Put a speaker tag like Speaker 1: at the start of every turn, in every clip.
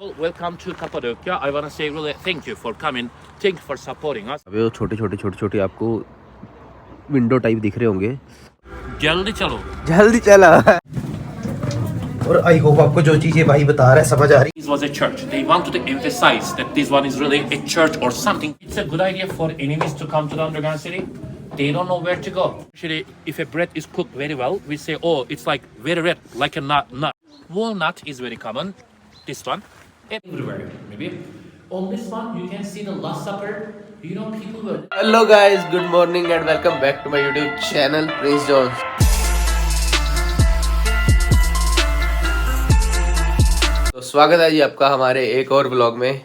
Speaker 1: Welcome to Cappadocia. I want to say really thank you for coming. Thank you for supporting us.
Speaker 2: अबे वो छोटे आपको window type दिख रहे होंगे।
Speaker 1: जल्दी चलो।
Speaker 2: जल्दी चला। और आई होप आपको जो चीजें भाई बता रहा है समझ आ रही।
Speaker 1: This was a church. They wanted to emphasize that this one is really a church or something. It's a good idea for enemies to come to the underground city. They don't know where to go. Actually, if a bread is cooked very well, we say, oh, it's like very red, like a nut. Walnut is very common. This one. Everywhere, maybe. On this one, you can see the Last Supper. You know, people were.
Speaker 2: Hello guys, good morning and welcome back to my YouTube channel, Prince Jones. तो स्वागत है जी आपका हमारे एक और vlog में।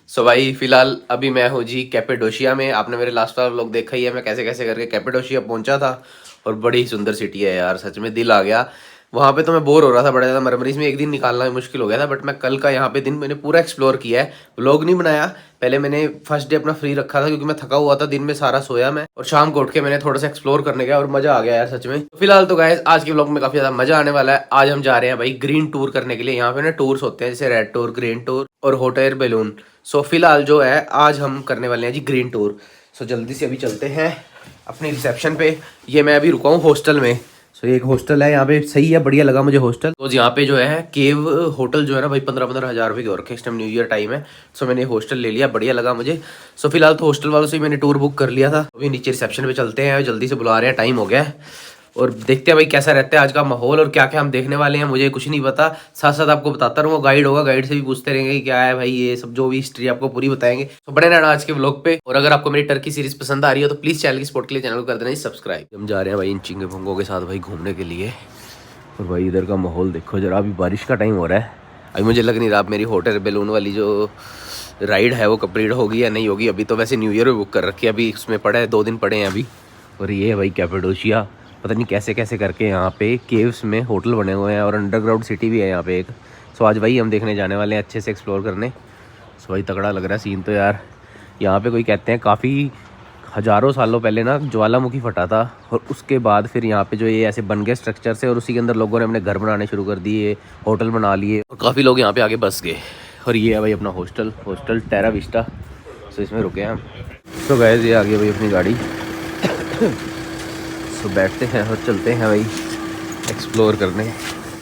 Speaker 2: सो भाई फिलहाल अभी मैं हूँ जी कैपेडोशिया में। आपने मेरे लास्ट वाला व्लॉग देखा ही है, मैं कैसे कैसे करके कैपेडोशिया पहुँचा था। और बड़ी सुंदर सिटी है यार, सच में दिल आ गया। वहाँ पे तो मैं बोर हो रहा था बड़ा ज़्यादा, मरमरीज में एक दिन निकालना मुश्किल हो गया था। बट मैं कल का यहाँ पे दिन मैंने पूरा एक्सप्लोर किया है। व्लॉग नहीं बनाया, पहले मैंने फर्स्ट डे अपना फ्री रखा था क्योंकि मैं थका हुआ था, दिन में सारा सोया मैं। और शाम को उठ के मैंने थोड़ा सा एक्सप्लोर करने गया और मजा आ गया यार सच में। फिलहाल तो गाइस आज के व्लॉग में काफी ज्यादा मजा आने वाला है। आज हम जा रहे हैं भाई ग्रीन टूर करने के लिए। यहाँ पे ना टूर्स होते हैं जैसे रेड टूर, ग्रीन टूर और हॉट एयर बैलून। सो फिलहाल जो है आज हम करने वाले हैं जी ग्रीन टूर। सो जल्दी से अभी चलते हैं अपनी रिसेप्शन पे। ये मैं अभी रुका हूँ हॉस्टल में। सो ये एक हॉस्टल है यहाँ पे, सही है, बढ़िया लगा मुझे हॉस्टल। तो यहाँ पे जो है केव होटल जो है ना भाई 15-15 हज़ार रुपये के और इस टाइम न्यू ईयर टाइम है। सो मैंने हॉस्टल ले लिया, बढ़िया लगा मुझे। सो फिलहाल तो हॉस्टल वालों से ही मैंने टूर बुक कर लिया था। अभी नीचे रिसेप्शन पे चलते हैं, जल्दी से बुला रहे हैं, टाइम हो गया है। और देखते हैं भाई कैसा रहता है आज का माहौल और क्या क्या हम देखने वाले हैं, मुझे कुछ नहीं पता। साथ साथ आपको बताता रहूँगा, गाइड होगा, गाइड से भी पूछते रहेंगे कि क्या है भाई, ये सब जो भी हिस्ट्री आपको पूरी बताएंगे। तो बड़े रहना आज के व्लॉग पे। और अगर आपको मेरी टर्की सीरीज पसंद आ रही है तो प्लीज चैनल की सपोर्ट के लिए चैनल को कर देना सब्सक्राइब। हम जा रहे हैं भाई इन चिंगे भंगों के साथ भाई घूमने के लिए। और भाई इधर का माहौल देखो जरा, अभी बारिश का टाइम हो रहा है। अभी मुझे लग नहीं रहा मेरी हॉट एयर बैलून वाली जो राइड है वो कंप्लीट होगी या नहीं होगी। अभी तो वैसे न्यू ईयर में बुक कर रखी है, अभी उसमें पड़ा है 2 दिन पड़े हैं अभी। और ये है भाई कैपेडोशिया, पता नहीं कैसे कैसे करके यहाँ पे केव्स में होटल बने हुए हैं और अंडरग्राउंड सिटी भी है यहाँ पे एक। सो आज भाई हम देखने जाने वाले हैं अच्छे से एक्सप्लोर करने। सो भाई तगड़ा लग रहा है सीन तो यार। यहाँ पे कोई कहते हैं काफ़ी हज़ारों सालों पहले ना ज्वालामुखी फटा था और उसके बाद फिर यहाँ पे जो ये ऐसे बन गए स्ट्रक्चर से और उसी के अंदर लोगों ने अपने घर बनाने शुरू कर दिए, होटल बना लिए और काफ़ी लोग यहाँ पे आगे बस गए। और ये है भाई अपना हॉस्टल टेरा विस्टा। सो इसमें रुके हैं हम। तो गैस ये आ गई भाई अपनी गाड़ी। सो बैठते हैं और चलते हैं भाई एक्सप्लोर करने।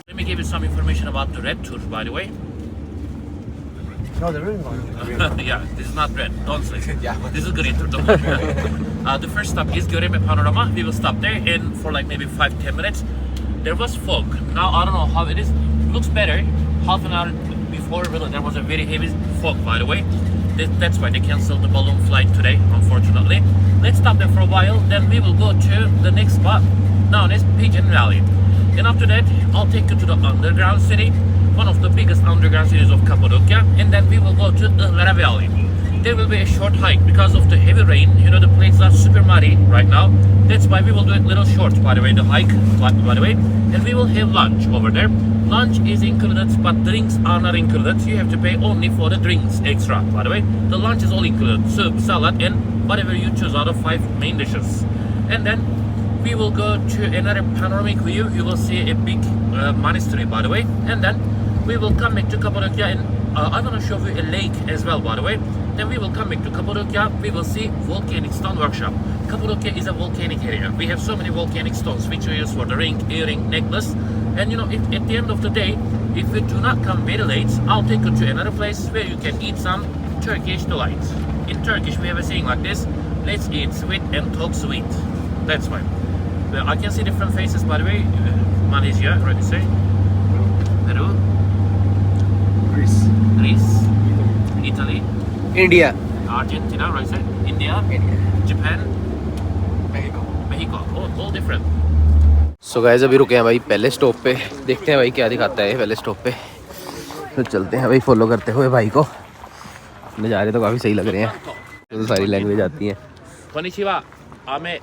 Speaker 1: Let me give you some information about the red tour, by the way.
Speaker 3: No, there is one.
Speaker 1: Yeah, this is not red. Don't say. Yeah, this is green tour. Don't the first stop is Goreme Panorama. We will stop there and for like maybe 5-10 minutes. There was fog. Now I don't know how it is. Looks better. Half an hour before, really, there was a very heavy fog. By the way, that's why they canceled the balloon flight today. Unfortunately, let's stop there for a while. Then we will go to the next spot, known as Pigeon Valley. And after that, I'll take you to the underground city, one of the biggest underground cities of Cappadocia, and then we will go to Nar Valley. There will be a short hike because of the heavy rain. You know, the places are super muddy right now. That's why we will do it little short, by the way, the hike, by the way. And we will have lunch over there. Lunch is included, but drinks are not included. You have to pay only for the drinks extra, by the way. The lunch is all included, soup, salad, and whatever you choose out of 5 main dishes. And then we will go to another panoramic view. You will see a big monastery, by the way. And then we will come back to Cappadocia and I'm going to show you a lake as well, by the way. Then we will come back to Cappadocia. We will see volcanic stone workshop. Cappadocia is a volcanic area. We have so many volcanic stones which we use for the ring, earring, necklace. And you know, if, at the end of the day, if you do not come very late, I'll take you to another place where you can eat some Turkish delights. In Turkish, we have a saying like this: let's eat sweet and talk sweet. That's why. Well, I can see different faces, by the way. Malaysia, right to say. Peru. Greece, Italy,
Speaker 2: India,
Speaker 1: Argentina, right side, India, Japan, Mexico, all different.
Speaker 2: So guys अभी रुके हैं भाई पहले stop पे, देखते हैं भाई क्या दिखाता है पहले स्टॉप पे। तो चलते हैं भाई फॉलो करते हुए भाई को। नज़ारे तो काफ़ी सही लग रहे हैं, तो सारी लैंग्वेज आती हैं।
Speaker 1: Konnichiwa, ame.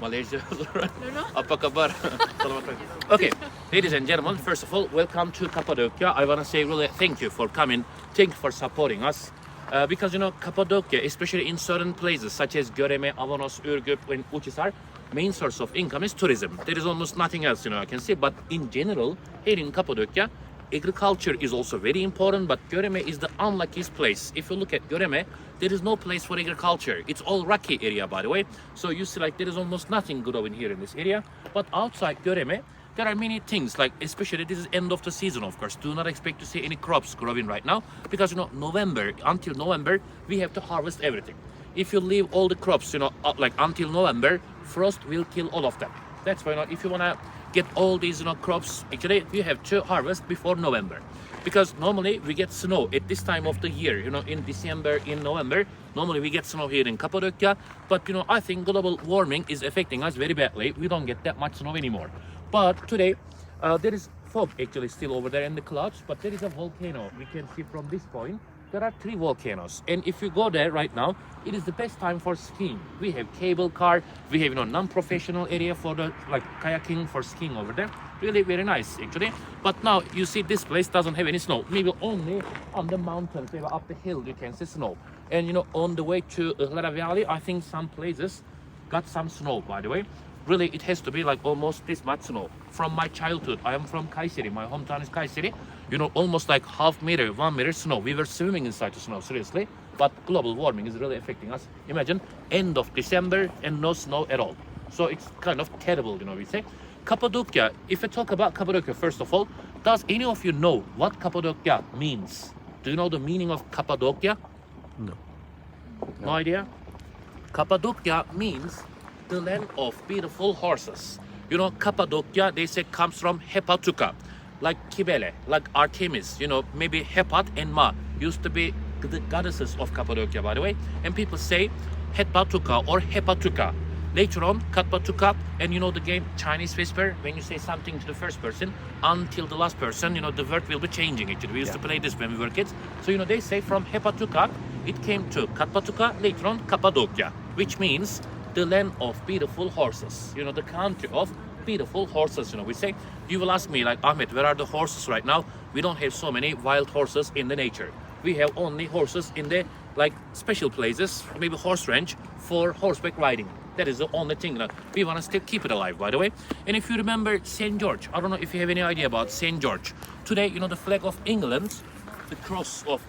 Speaker 1: Malaysia. Apa kabar? Okay, ladies and gentlemen, first of all, welcome to Cappadocia. I want to say really thank you for coming. Thank you for supporting us. Because you know, Cappadocia, especially in certain places such as Goreme, Avanos, Ürgüp, and Uçhisar, main source of income is tourism. There is almost nothing else, you know, I can see. But in general, here in Cappadocia, agriculture is also very important, but Goreme is the unluckiest place. If you look at Goreme, there is no place for agriculture. It's all rocky area, by the way. So you see, like, there is almost nothing growing here in this area. But outside Goreme, there are many things, like, especially this is end of the season, of course. Do not expect to see any crops growing right now, because, you know, until November, we have to harvest everything. If you leave all the crops, you know, like until November, frost will kill all of them. That's why, you know, if you want to get all these, you know, crops, actually you have to harvest before November, because normally we get snow at this time of the year, you know, in December, in November. Normally we get snow here in Cappadocia, but, you know, I think global warming is affecting us very badly. We don't get that much snow anymore. But today there is fog actually still over there in the clouds, but there is a volcano. We can see from this point there are 3 volcanoes, and if you go there right now, it is the best time for skiing. We have cable car, we have, you know, non-professional area for the, like, kayaking, for skiing over there. Really very nice actually. But now you see this place doesn't have any snow. Maybe only on the mountains, maybe up the hill you can see snow. And, you know, on the way to Nar Valley, I think some places got some snow, by the way. Really, it has to be like almost this much snow. From my childhood, I am from Kayseri, my hometown is Kayseri. You know, almost like half meter, 1 meter snow. We were swimming inside the snow, seriously. But global warming is really affecting us. Imagine, end of December and no snow at all. So it's kind of terrible, you know, we say. Cappadocia, if I talk about Cappadocia, first of all, does any of you know what Cappadocia means? Do you know the meaning of Cappadocia?
Speaker 2: No.
Speaker 1: No idea? Cappadocia means the land of beautiful horses. You know, Cappadocia, they say, comes from Hepatuca, like Kibele, like Artemis. You know, maybe Hepat and Ma used to be the goddesses of Cappadocia, by the way. And people say Hepatuca or Hepatuca. Later on, Cappadocia, and you know the game Chinese Whisper, when you say something to the first person until the last person, you know, the word will be changing actually. We used to play this when we were kids. So, you know, they say from Hepatuca, it came to Cappadocia, later on Cappadocia, which means the land of beautiful horses. You know, the country of beautiful horses, you know, we say. You will ask me, like, Ahmed, where are the horses right now? We don't have so many wild horses in the nature. We have only horses in the, like, special places, maybe horse ranch for horseback riding. That is the only thing that we want to still keep it alive, by the way. And if you remember St. George, I don't know if you have any idea about St. George. Today, you know, the flag of England, the cross of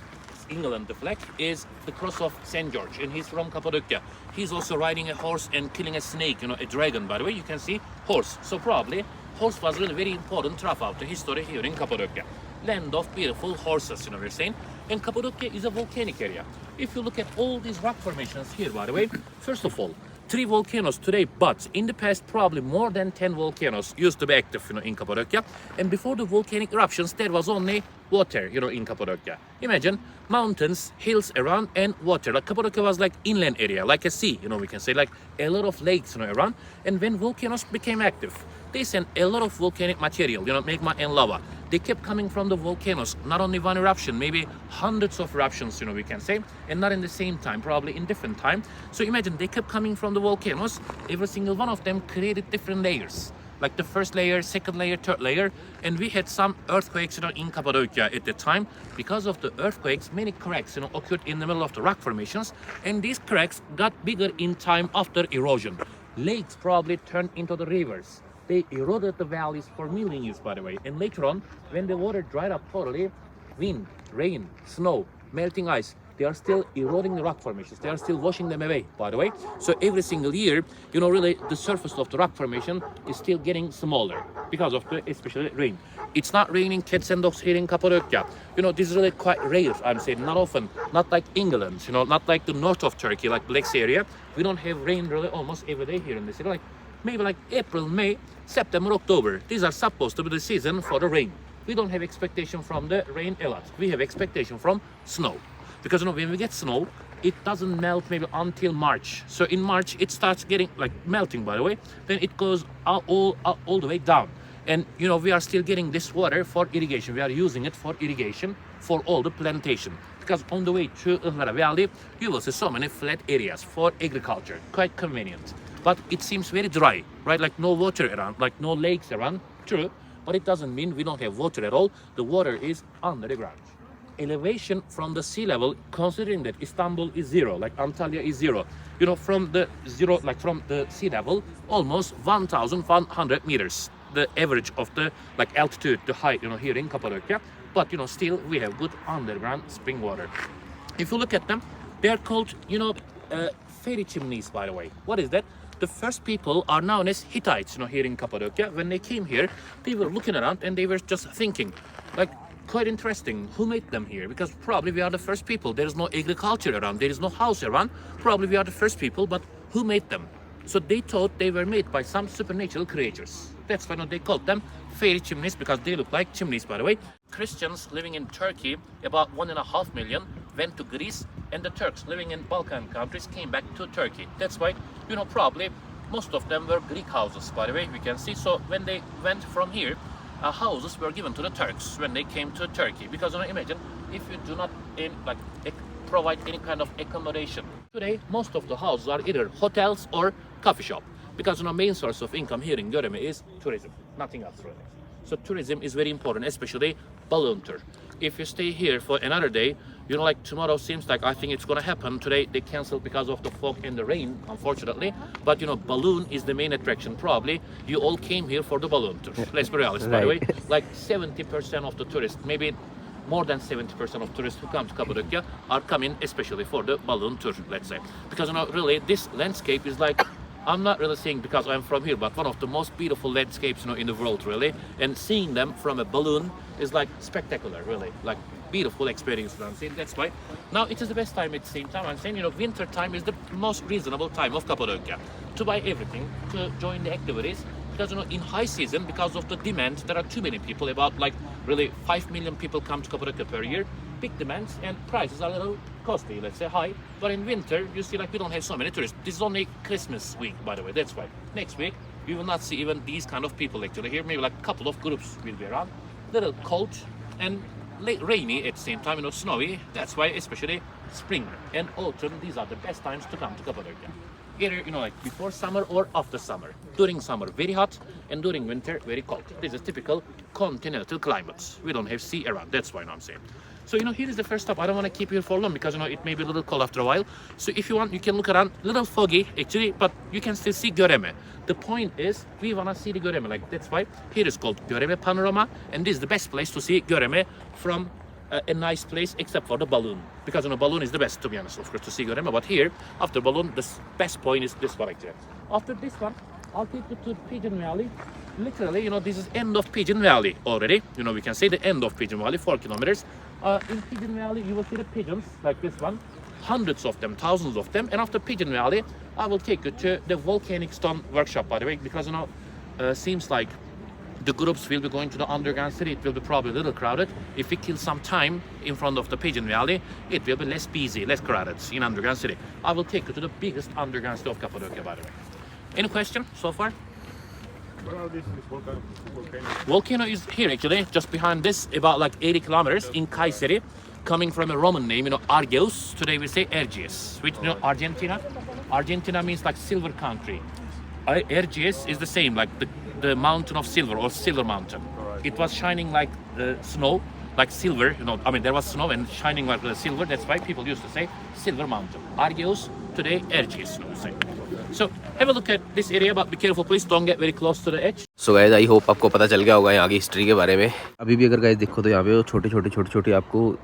Speaker 1: England, the flag is the cross of St. George, and he's from Cappadocia. He's also riding a horse and killing a snake, you know, a dragon, by the way. You can see horse. So probably horse was really very important throughout the history here in Cappadocia. Land of beautiful horses, you know, we're saying. And Cappadocia is a volcanic area. If you look at all these rock formations here, by the way, first of all, 3 volcanoes today, but in the past probably more than 10 volcanoes used to be active, you know, in Cappadocia. And before the volcanic eruptions, there was only water, you know, in Cappadocia. Imagine mountains, hills around, and water. Like Cappadocia was like inland area, like a sea, you know, we can say, like a lot of lakes, you know, around. And when volcanoes became active, they sent a lot of volcanic material, you know, magma and lava. They kept coming from the volcanoes, not only one eruption, maybe hundreds of eruptions, you know, we can say, and not in the same time, probably in different time. So imagine they kept coming from the volcanoes. Every single one of them created different layers, like the first layer, second layer, third layer. And we had some earthquakes, you know, in Cappadocia at the time. Because of the earthquakes, many cracks, you know, occurred in the middle of the rock formations, and these cracks got bigger in time after erosion. Lakes probably turned into the rivers. They eroded the valleys for million years, by the way. And later on, when the water dried up totally, wind, rain, snow, melting ice, they are still eroding the rock formations. They are still washing them away, by the way. So every single year, you know, really the surface of the rock formation is still getting smaller because of the especially rain. It's not raining cats and dogs here in Cappadocia. You know, this is really quite rare, I'm saying, not often. Not like England, you know, not like the north of Turkey, like Black Sea area. We don't have rain really almost every day here in the city. Like maybe like April, May, September, October. These are supposed to be the season for the rain. We don't have expectation from the rain a lot. We have expectation from snow. Because, you know, when we get snow, it doesn't melt maybe until March. So in March, it starts getting like melting, by the way. Then it goes all the way down. And, you know, we are still getting this water for irrigation. We are using it for irrigation for all the plantation. Because on the way to Nar Valley, you will see so many flat areas for agriculture. Quite convenient. But it seems very dry, right? Like no water around, like no lakes around. True, but it doesn't mean we don't have water at all. The water is under the ground. Elevation from the sea level, considering that Istanbul is 0, like Antalya is 0, you know, from the 0, like from the sea level, almost 1,100 meters. the average of the like altitude, the height, here in Cappadocia. But still we have good underground spring water. If you look at them, they are called fairy chimneys, by the way. What is that? The first people are known as Hittites, here in Cappadocia. When they came here, they were looking around and they were just thinking, like, quite interesting, who made them here? Because probably we are the first people. There is no agriculture around, there is no house around. Probably we are the first people, but who made them? So they thought they were made by some supernatural creatures. That's why they called them fairy chimneys, because they look like chimneys, by the way. Christians living in Turkey, about 1.5 million, went to Greece, and the Turks living in Balkan countries came back to Turkey. That's why, probably most of them were Greek houses, by the way, we can see. So when they went from here, houses were given to the Turks when they came to Turkey. Because imagine if you do not provide any kind of accommodation. Today, most of the houses are either hotels or coffee shop. Because main source of income here in Goreme is tourism, nothing else really. So tourism is very important, especially balloon tour. If you stay here for another day, like tomorrow seems like I think it's gonna happen. Today they canceled because of the fog and the rain, unfortunately. But balloon is the main attraction. Probably you all came here for the balloon tour. Let's be realistic, by the way. Like 70% of the tourists, maybe more than 70% of tourists who come to Cappadocia are coming especially for the balloon tour, let's say. Because really this landscape is like, I'm not really saying because I'm from here, but one of the most beautiful landscapes in the world, really. And seeing them from a balloon is like spectacular, really. Like beautiful experience. That's why now it is the best time at the same time. I'm saying, winter time is the most reasonable time of Cappadocia to buy everything, to join the activities. Because in high season, because of the demand, there are too many people. About like really 5 million people come to Cappadocia per year. Big demands, and prices are a little costly, let's say high. But in winter, you see like we don't have so many tourists. This is only Christmas week, by the way. That's why next week you will not see even these kind of people actually here. Maybe like a couple of groups will be around. Little cold and rainy at the same time, snowy. That's why especially spring and autumn, these are the best times to come to Cappadocia. Either like before summer or after summer. During summer very hot, and during winter very cold. This is typical continental climate. We don't have sea around. That's why I'm saying. So here is the first stop. I don't want to keep you for long because it may be a little cold after a while. So if you want, you can look around. Little foggy actually, but you can still see Goreme. The point is we want to see the Goreme. Like that's why here is called Goreme Panorama, and this is the best place to see Goreme from a nice place, except for the balloon, because balloon is the best, to be honest, of course, to see Goreme. But here after balloon, the best point is this one actually. After this one, I'll take you to Pigeon Valley. Literally, this is end of Pigeon Valley already. We can say the end of Pigeon Valley, 4 kilometers. In Pigeon Valley, you will see the pigeons like this one, hundreds of them, thousands of them. And after Pigeon Valley, I will take you to the volcanic stone workshop, by the way, because seems like the groups will be going to the underground city. It will be probably a little crowded. If we kill some time in front of the Pigeon Valley, it will be less busy, less crowded in underground city. I will take you to the biggest underground city of Cappadocia, by the way. Any question so far?
Speaker 4: Well, this volcano.
Speaker 1: Volcano is here actually, just behind this, about like 80 kilometers in Kayseri, coming from a Roman name, Argeus. Today we say Erciyes, which Argentina. Argentina means like silver country. Erciyes is the same, like the mountain of silver, or silver mountain. It was shining like snow, like silver. There was snow and shining like silver. That's why people used to say silver mountain. Argeus, today Erciyes, say. So have a look at this area, but be careful, please don't get very close to the edge.
Speaker 2: So guys, I hope आपको पता चल गया होगा यहाँ की history के बारे में. अभी भी अगर guys देखो तो यहाँ पे छोटे आपको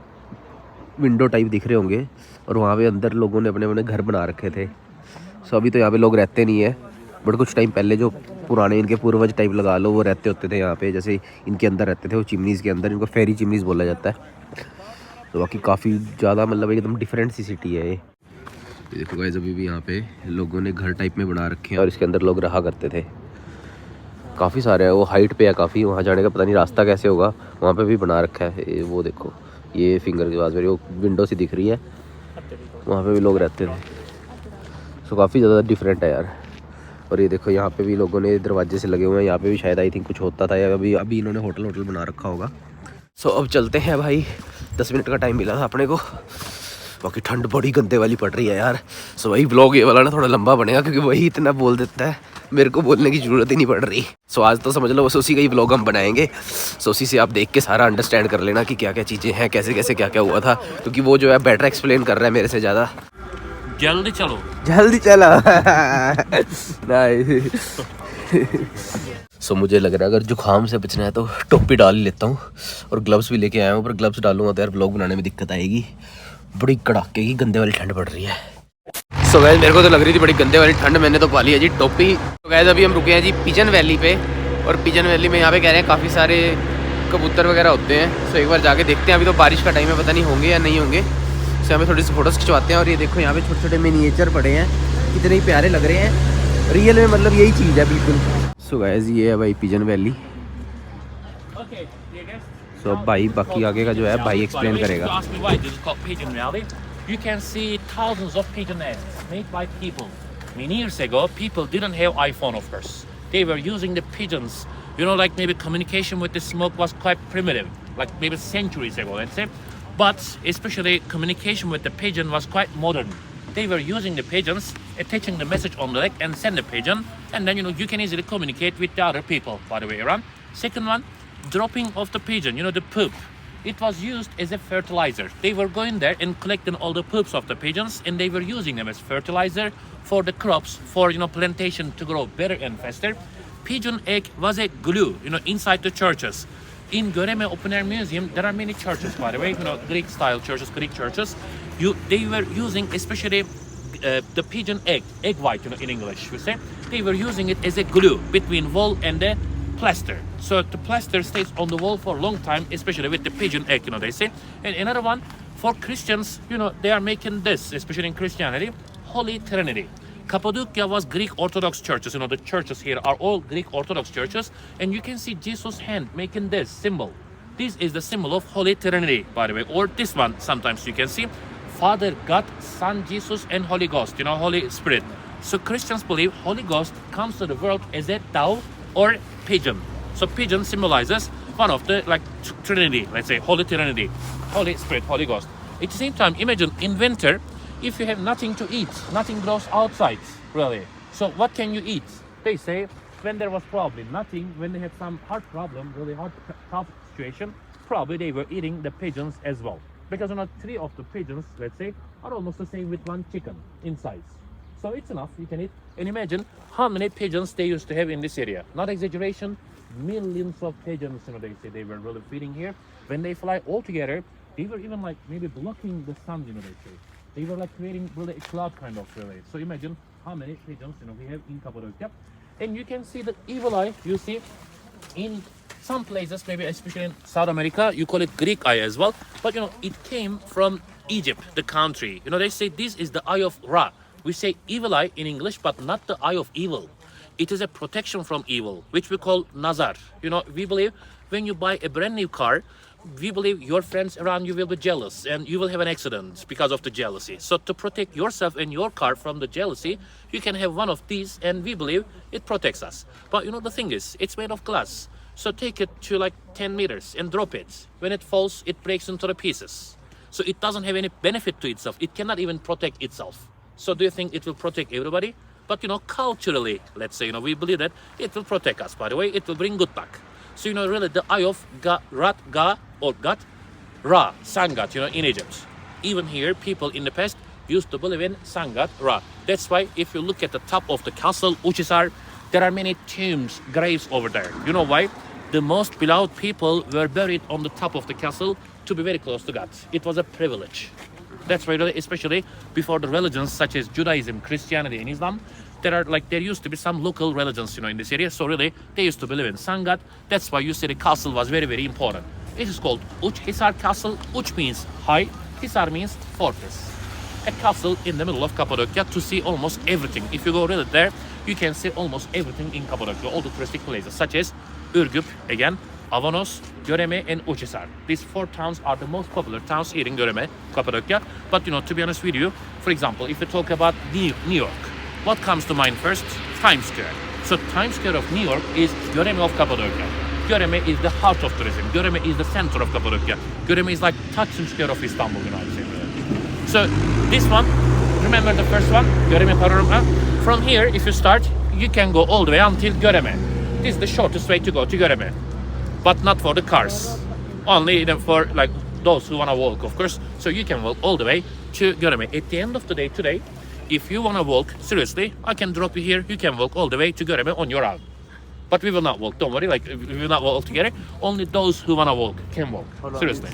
Speaker 2: विंडो टाइप दिख रहे होंगे, और वहाँ पे अंदर लोगों ने अपने घर बना रखे थे. सो अभी तो यहाँ पे लोग रहते नहीं है, बट कुछ टाइम पहले जो पुराने इनके पूर्वज टाइप लगा लो वो रहते होते थे यहाँ पे. जैसे इनके अंदर रहते थे वो चिमनीज़ के अंदर, इनको फेरी चिमनीज़ बोला जाता है. तो बाकी काफ़ी ज़्यादा मतलब एकदम डिफरेंट सी सिटी है ये. देखो गाइस, अभी भी यहाँ पे लोगों ने घर टाइप में बना रखे हैं और इसके अंदर लोग रहा करते थे. काफ़ी सारे है, वो हाइट पे है काफ़ी. वहाँ जाने का पता नहीं रास्ता कैसे होगा. वहाँ पे भी बना रखा है. वो देखो, ये फिंगर के पास मेरी वो विंडो सी दिख रही है, वहाँ पे भी लोग रहते थे. सो काफ़ी ज़्यादा डिफरेंट है यार. और ये देखो यहाँ पे भी लोगों ने दरवाजे से लगे हुए हैं. यहाँ पे भी शायद आई थिंक कुछ होता था, या अभी इन्होंने होटल बना रखा होगा. सो अब चलते हैं भाई, 10 मिनट का टाइम मिला था अपने को. बाकी ठंड बड़ी गंदे वाली पड़ रही है यार. सो वही ब्लॉग ये वाला ना थोड़ा लंबा बनेगा, क्योंकि वही इतना बोल देता है, मेरे को बोलने की ज़रूरत ही नहीं पड़ रही. सो आज तो समझ लो बस उसी का ही ब्लॉग हम बनाएंगे. सो उसी से आप देख के सारा अंडरस्टैंड कर लेना कि क्या क्या चीज़ें हैं, कैसे कैसे क्या क्या हुआ था, क्योंकि वो जो है बेटर एक्सप्लेन कर रहा है मेरे से ज़्यादा.
Speaker 1: जल्दी चलो.
Speaker 2: सो मुझे लग रहा है अगर जुकाम से बचना है तो टोपी डाल ही लेता हूँ और ग्लव्स भी लेके आया हूँ, पर ग्लव्स डालूंगा तो यार व्लॉग बनाने में दिक्कत आएगी। बड़ी कड़ाके की गंदे वाली ठंड पड़ रही है। सो गाइस मेरे को तो लग रही थी बड़ी गंदे वाली ठंड, मैंने तो पा ली है जी टोपी। तो गाइस अभी हम रुके हैं जी पिजन वैली पे, और पिजन वैली में यहाँ पे कह रहे हैं काफ़ी सारे कबूतर वगैरह होते हैं। सो एक बार जाके देखते हैं, अभी तो बारिश का टाइम है, पता नहीं होंगे या नहीं होंगे। सो हमें थोड़ी सी फोटोज़ खिंचवाते हैं। और ये देखो यहाँ पे छोटे छोटे मिनिएचर पड़े हैं, कितने ही प्यारे लग रहे हैं। रियल में मतलब यही चीज़ है बिल्कुल। सो गाइस ये है भाई पिजन वैली। सो अब भाई बाकी आगे का जो है भाई एक्सप्लेन करेगा।
Speaker 1: You can see thousands of pigeon nests made by people. Many years ago, people didn't have iPhone, of course. They were using the pigeons. You know, like maybe communication with the smoke was quite primitive, like maybe centuries ago, let's say. But especially communication with the pigeon was quite modern. They were using the pigeons, attaching the message on the leg and send the pigeon. And then, you know, you can easily communicate with the other people, by the way around. Second one, dropping of the pigeon, you know, the poop. It was used as a fertilizer. They were going there and collecting all the poops of the pigeons, and they were using them as fertilizer for the crops, for, you know, plantation to grow better and faster. Pigeon egg was a glue, you know, inside the churches. In Goreme Open Air Museum, there are many churches, by the way, you know, Greek style churches, Greek churches. They were using especially the pigeon egg white, you know, in English we say. They were using it as a glue between wall and the plaster, so the plaster stays on the wall for a long time, especially with the pigeon egg, you know, they say. And another one for Christians, you know, they are making this, especially in Christianity, Holy Trinity. Cappadocia was Greek Orthodox churches, you know, the churches here are all Greek Orthodox churches, and you can see Jesus' hand making this symbol. This is the symbol of Holy Trinity, by the way, or this one sometimes you can see Father God, Son Jesus, and Holy Ghost, you know, Holy Spirit. So Christians believe Holy Ghost comes to the world as a dove or pigeon. So pigeon symbolizes one of the like Trinity, let's say Holy Trinity, Holy Spirit, Holy Ghost. At the same time, imagine in winter, if you have nothing to eat, nothing grows outside, really. So what can you eat? They say when there was probably nothing, when they had some hard problem, really hard, tough situation, probably they were eating the pigeons as well. Because, you know, 3 of the pigeons, let's say, are almost the same with 1 chicken in size. So it's enough, you can eat. And imagine how many pigeons they used to have in this area. Not exaggeration, millions of pigeons, you know, they say they were really feeding here. When they fly all together, they were even like maybe blocking the sun, you know, they say. They were like creating really a cloud kind of really. So imagine how many pigeons, you know, we have in Cappadocia. And you can see the evil eye, you see, in some places, maybe especially in South America, you call it Greek eye as well. But, you know, it came from Egypt, the country. You know, they say this is the eye of Ra. We say evil eye in English, but not the eye of evil. It is a protection from evil, which we call nazar. You know, we believe when you buy a brand new car, we believe your friends around you will be jealous and you will have an accident because of the jealousy. So to protect yourself and your car from the jealousy, you can have one of these, and we believe it protects us. But you know, the thing is, it's made of glass. So take it to like 10 meters and drop it. When it falls, it breaks into the pieces. So it doesn't have any benefit to itself. It cannot even protect itself. So do you think it will protect everybody? But, you know, culturally, let's say, you know, we believe that it will protect us. By the way, it will bring good luck. So, you know, really the eye of Ra, Sun God, you know, in Egypt. Even here, people in the past used to believe in Sun God, Ra. That's why if you look at the top of the castle, Uchisar, there are many tombs, graves over there. You know why? The most beloved people were buried on the top of the castle to be very close to God. It was a privilege. That's why, especially before the religions such as Judaism, Christianity, and Islam, there used to be some local religions, you know, in this area. So really, they used to believe in Sun God. That's why you see the castle was very, very important. It is called Uch Hisar Castle. Uch means high, Hisar means fortress. A castle in the middle of Cappadocia to see almost everything. If you go really there, you can see almost everything in Cappadocia, all the touristic places, such as Ürgüp, again, Avanos, Goreme, and Uchisar. These 4 towns are the most popular towns here in Goreme, Cappadocia. But, you know, to be honest with you, for example, if we talk about New York, what comes to mind first? Times Square. So Times Square of New York is Goreme of Cappadocia. Goreme is the heart of tourism. Goreme is the center of Cappadocia. Goreme is like Taksim Square of Istanbul, you know what I'm saying? So this one, remember the first one, Goreme Panorama? From here, if you start, you can go all the way until Goreme. This is the shortest way to go to Goreme. But not for the cars, only for like those who want to walk, of course. So you can walk all the way to Goreme. At the end of the day today, if you want to walk, seriously, I can drop you here. You can walk all the way to Goreme on your own. But we will not walk. Don't worry. Like we will not walk together. Only those who wanna walk can walk. Seriously.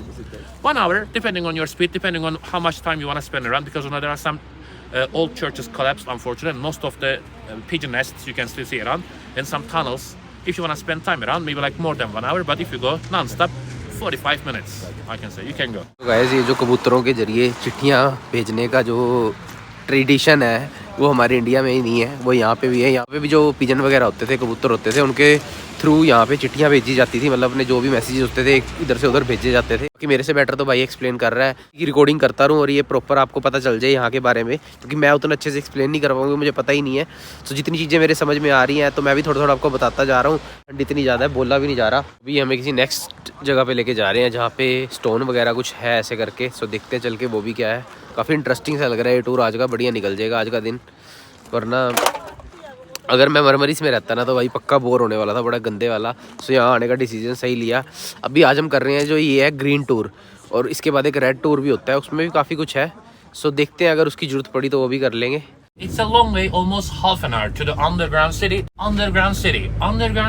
Speaker 1: 1 hour, depending on your speed, depending on how much time you wanna spend around. Because there are some old churches collapsed, unfortunately. Most of the pigeon nests you can still see around, and some tunnels. If you wanna spend time around, maybe like more than 1 hour. But if you go non-stop, 45 minutes, I can say you can go.
Speaker 2: तो guys, ये जो कबूतरों के जरिए चिट्ठियाँ भेजने का जो ट्रेडिशन है वो हमारे इंडिया में ही नहीं है, वो यहाँ पे भी है। यहाँ पे भी जो पिजन वगैरह होते थे, कबूतर होते थे, उनके थ्रू यहाँ पे चिट्ठियाँ भेजी जाती थी। मतलब अपने जो भी मैसेजेस होते थे इधर से उधर भेजे जाते थे। कि मेरे से बेटर तो भाई एक्सप्लेन कर रहा है कि रिकॉर्डिंग करता रहूँ और ये प्रॉपर आपको पता चल जाए यहाँ के बारे में, क्योंकि मैं उतना अच्छे से एक्सप्लेन नहीं कर पाऊँगा, मुझे पता ही नहीं है। तो जितनी चीज़ें मेरे समझ में आ रही हैं तो मैं भी थोड़ा थोड़ा आपको बताता जा रहा हूँ। ठंड इतनी ज़्यादा है, बोला भी नहीं जा रहा। अभी हमें किसी नेक्स्ट जगह पे लेके जा रहे हैं जहाँ पे स्टोन वगैरह कुछ है ऐसे करके। सो देखते हैं चल के वो भी क्या है। काफ़ी इंटरेस्टिंग सा लग रहा है ये टूर आज का, बढ़िया निकल जाएगा आज का दिन। वरना अगर मैं मरमरीस में रहता ना तो भाई पक्का बोर होने वाला था, बड़ा गंदे वाला। सो यहाँ आने का डिसीजन सही लिया। अभी आज हम कर रहे हैं जो ये है ग्रीन टूर, और इसके बाद एक रेड टूर भी होता है, उसमें भी काफ़ी कुछ है। सो देखते हैं अगर उसकी ज़रूरत पड़ी तो वो भी कर लेंगे।
Speaker 1: It's a long way, almost half an hour to the underground city. Underground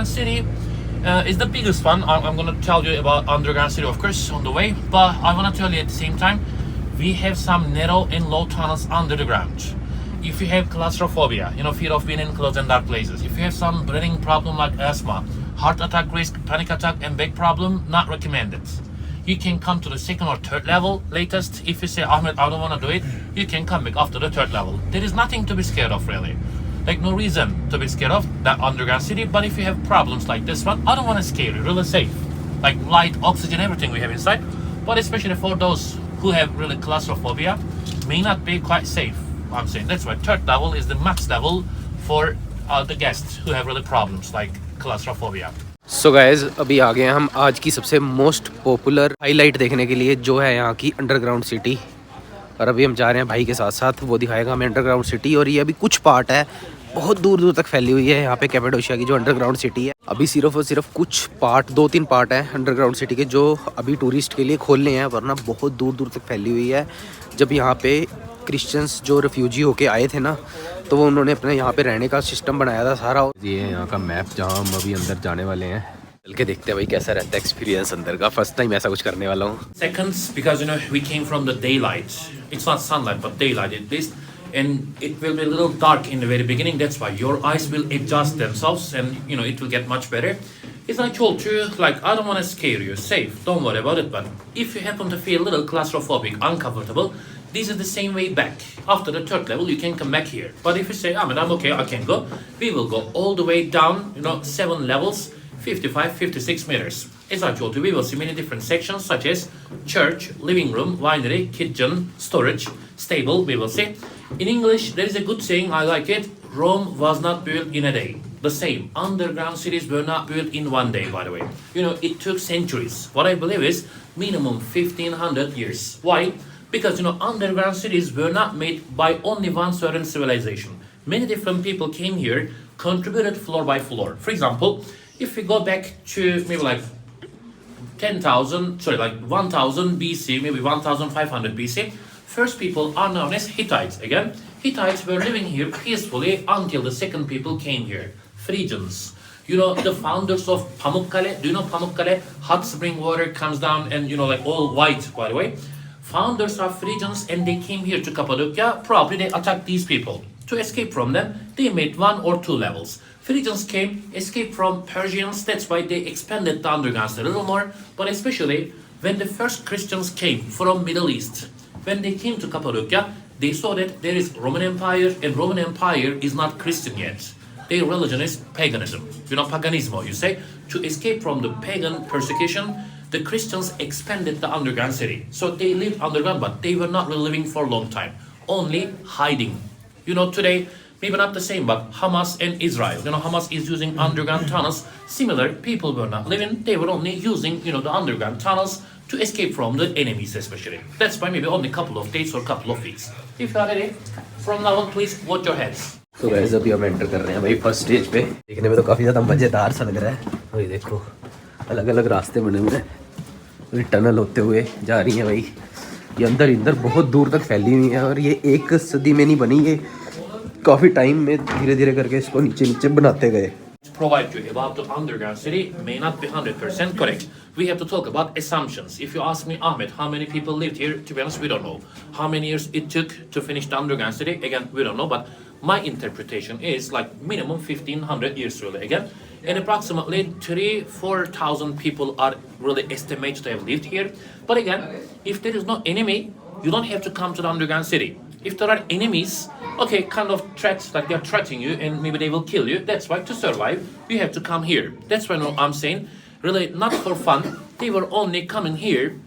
Speaker 1: city is the biggest one. I'm going to tell you about underground city, of course, on the way. But I want to tell you at the same time, we have some narrow and low tunnels under the ground. If you have claustrophobia, fear of being in closed and dark places. If you have some breathing problem like asthma, heart attack risk, panic attack, and back problem, not recommended. You can come to the second or third level latest. If you say, Ahmed, I don't want to do it, you can come back after the third level. There is nothing to be scared of, really. Like, no reason to be scared of that underground city. But if you have problems like this one, I don't want to scare you. Really safe. Like light, oxygen, everything we have inside. But especially for those who have really claustrophobia, may not be quite safe. I'm saying that's why third level is the max level for the guests who have really problems like claustrophobia.
Speaker 2: So guys, अभी आ गए हैं हम आज की सबसे most popular highlight देखने के लिए, जो है यहाँ की अंडरग्राउंड सिटी। और अभी हम जा रहे हैं भाई के साथ साथ, वो दिखाएगा हमें अंडरग्राउंड सिटी। और ये अभी कुछ पार्ट है, बहुत दूर दूर तक फैली हुई है यहाँ पे कैपेडोशिया की जो अंडरग्राउंड सिटी है। अभी सिर्फ और सिर्फ कुछ पार्ट, 2-3 पार्ट हैं अंडरग्राउंड सिटी के जो अभी टूरिस्ट के लिए खोलने हैं, वरना बहुत दूर दूर तक फैली हुई है। जब यहाँ पे क्रिश्चियंस जो रेफ्यूजी होके आए थे ना, तो वो उन्होंने अपने यहाँ पे रहने का सिस्टम बनाया था सारा। ये है यहाँ का मैप जहाँ हम अभी अंदर जाने वाले हैं। चल के देखते हैं भाई कैसा रहता है एक्सपीरियंस अंदर का। फर्स्ट टाइम ऐसा कुछ करने वाला हूँ।
Speaker 1: Seconds, because we came from the daylight. It's not sunlight, but daylight at least. And it will be a little dark in the very beginning. That's why your eyes will adjust themselves, and it will get much better. As I told you, like, I don't want to scare you. Safe, don't worry about it. But if you happen to feel a little claustrophobic, uncomfortable, this is the same way back. After the third level, you can come back here. But if you say, I'm okay, I can go, we will go all the way down, 7 levels, 55, 56 meters. As I told you, we will see many different sections such as church, living room, winery, kitchen, storage, stable, we will see. In English, there is a good saying, I like it. Rome was not built in a day. The same, underground cities were not built in one day, by the way. It took centuries. What I believe is minimum 1500 years. Why? Because, underground cities were not made by only one certain civilization. Many different people came here, contributed floor by floor. For example, if we go back to maybe like 10,000 BC, maybe 1,500 BC, first people are known as Hittites. Again, Hittites were living here peacefully until the second people came here, Phrygians. The founders of Pamukkale. Do you know Pamukkale? Hot spring water comes down and, like all white, by the way. Founders are Phrygians, and they came here to Cappadocia. Probably they attacked these people. To escape from them, they made 1 or 2 levels. Phrygians came, escaped from Persians. That's why they expanded the underground a little more. But especially when the first Christians came from Middle East, when they came to Cappadocia, they saw that there is Roman Empire, and Roman Empire is not Christian yet. Their religion is paganism. Paganismo, you say. To escape from the pagan persecution, the Christians expanded the underground city. So they lived underground, but they were not really living for a long time. Only hiding. Today, maybe not the same, but Hamas and Israel. Hamas is using underground tunnels. Similar, people were not living. They were only using, the underground tunnels to escape from the enemies especially. That's why maybe only a couple of days or a couple of weeks. If you are ready, from now on, please watch your heads.
Speaker 2: तो guys, अभी हम enter कर रहे हैं भाई first stage पे। देखने में तो काफ़ी ज़्यादा मज़ेदार सा लग रहा है। और ये देखो, अलग अलग रास्ते बने हुए हैं, टनल होते हुए जा रही हैं भाई। ये अंदर बहुत दूर तक फैली हुई है, और ये 1 सदी में नहीं बनी, ये काफ़ी टाइम में धीरे धीरे करके इसको नीचे बनाते गए।
Speaker 1: provide you about the underground city may not be 100% correct. We have to talk about assumptions. If you ask me, Ahmed, how many people lived here? To be honest, we don't know. How many years it took to finish the underground city? Again, we don't know. But my interpretation is like minimum 1500 years really. Again, and approximately 3,000-4,000 people are really estimated to have lived here. But again, if there is no enemy, you don't have to come to the underground city. If there are enemies, okay, kind of threats, like they're threatening you and maybe they will kill you. That's why to survive, you have to come here. That's why I'm saying, really not for fun. They were only coming here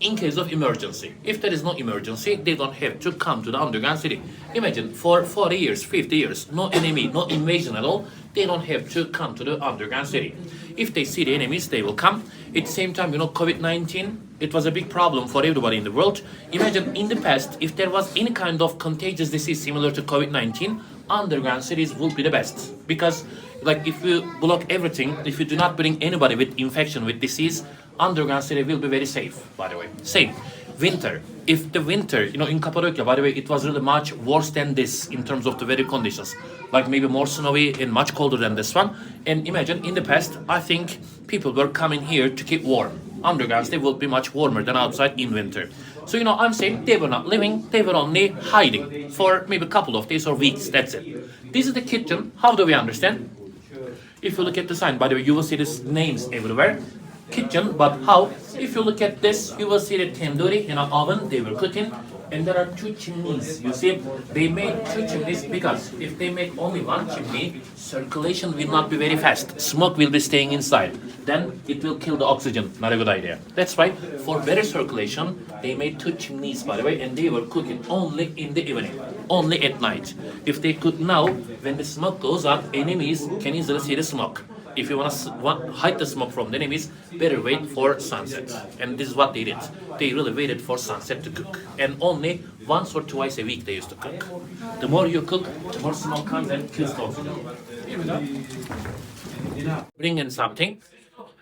Speaker 1: in case of emergency. If there is no emergency, they don't have to come to the underground city. Imagine for 40 years, 50 years, no enemy, no invasion at all. They don't have to come to the underground city. If they see the enemies, they will come. At the same time, COVID-19, it was a big problem for everybody in the world. Imagine in the past, if there was any kind of contagious disease similar to COVID-19, underground cities would be the best. Because like if you block everything, if you do not bring anybody with infection, with disease, underground city will be very safe, by the way. Same. Winter. If the winter, in Cappadocia, by the way, it was really much worse than this in terms of the weather conditions. Like maybe more snowy and much colder than this one. And imagine in the past, I think people were coming here to keep warm. Underground city will be much warmer than outside in winter. So, I'm saying they were not living, they were only hiding for maybe a couple of days or weeks, that's it. This is the kitchen. How do we understand? If you look at the sign, by the way, you will see these names everywhere. Kitchen, but how? If you look at this, you will see the tandoori in an oven, they were cooking, and there are 2 chimneys. You see, they made 2 chimneys because if they make only 1 chimney, circulation will not be very fast. Smoke will be staying inside. Then it will kill the oxygen. Not a good idea. That's why, for better circulation, they made 2 chimneys, by the way, and they were cooking only in the evening, only at night. If they could now, when the smoke goes up, enemies can easily see the smoke. If you want to hide the smoke from the enemies, better wait for sunset. And this is what they did. They really waited for sunset to cook. And only once or twice a week they used to cook. The more you cook, the more smoke comes and kills the oxygen. Bring in something.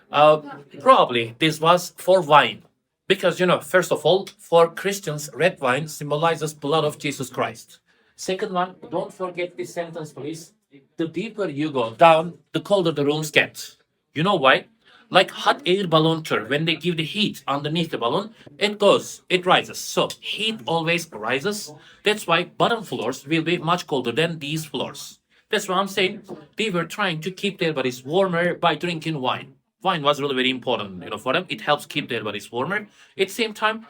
Speaker 1: Probably this was for wine. Because, first of all, for Christians, red wine symbolizes blood of Jesus Christ. Second one, don't forget this sentence, please. The deeper you go down, the colder the rooms get. You know why? Like hot air balloon tour, when they give the heat underneath the balloon, it rises. So heat always rises. That's why bottom floors will be much colder than these floors. That's what I'm saying. They were trying to keep their bodies warmer by drinking wine. Wine was really very important, for them. It helps keep their bodies warmer. At the same time,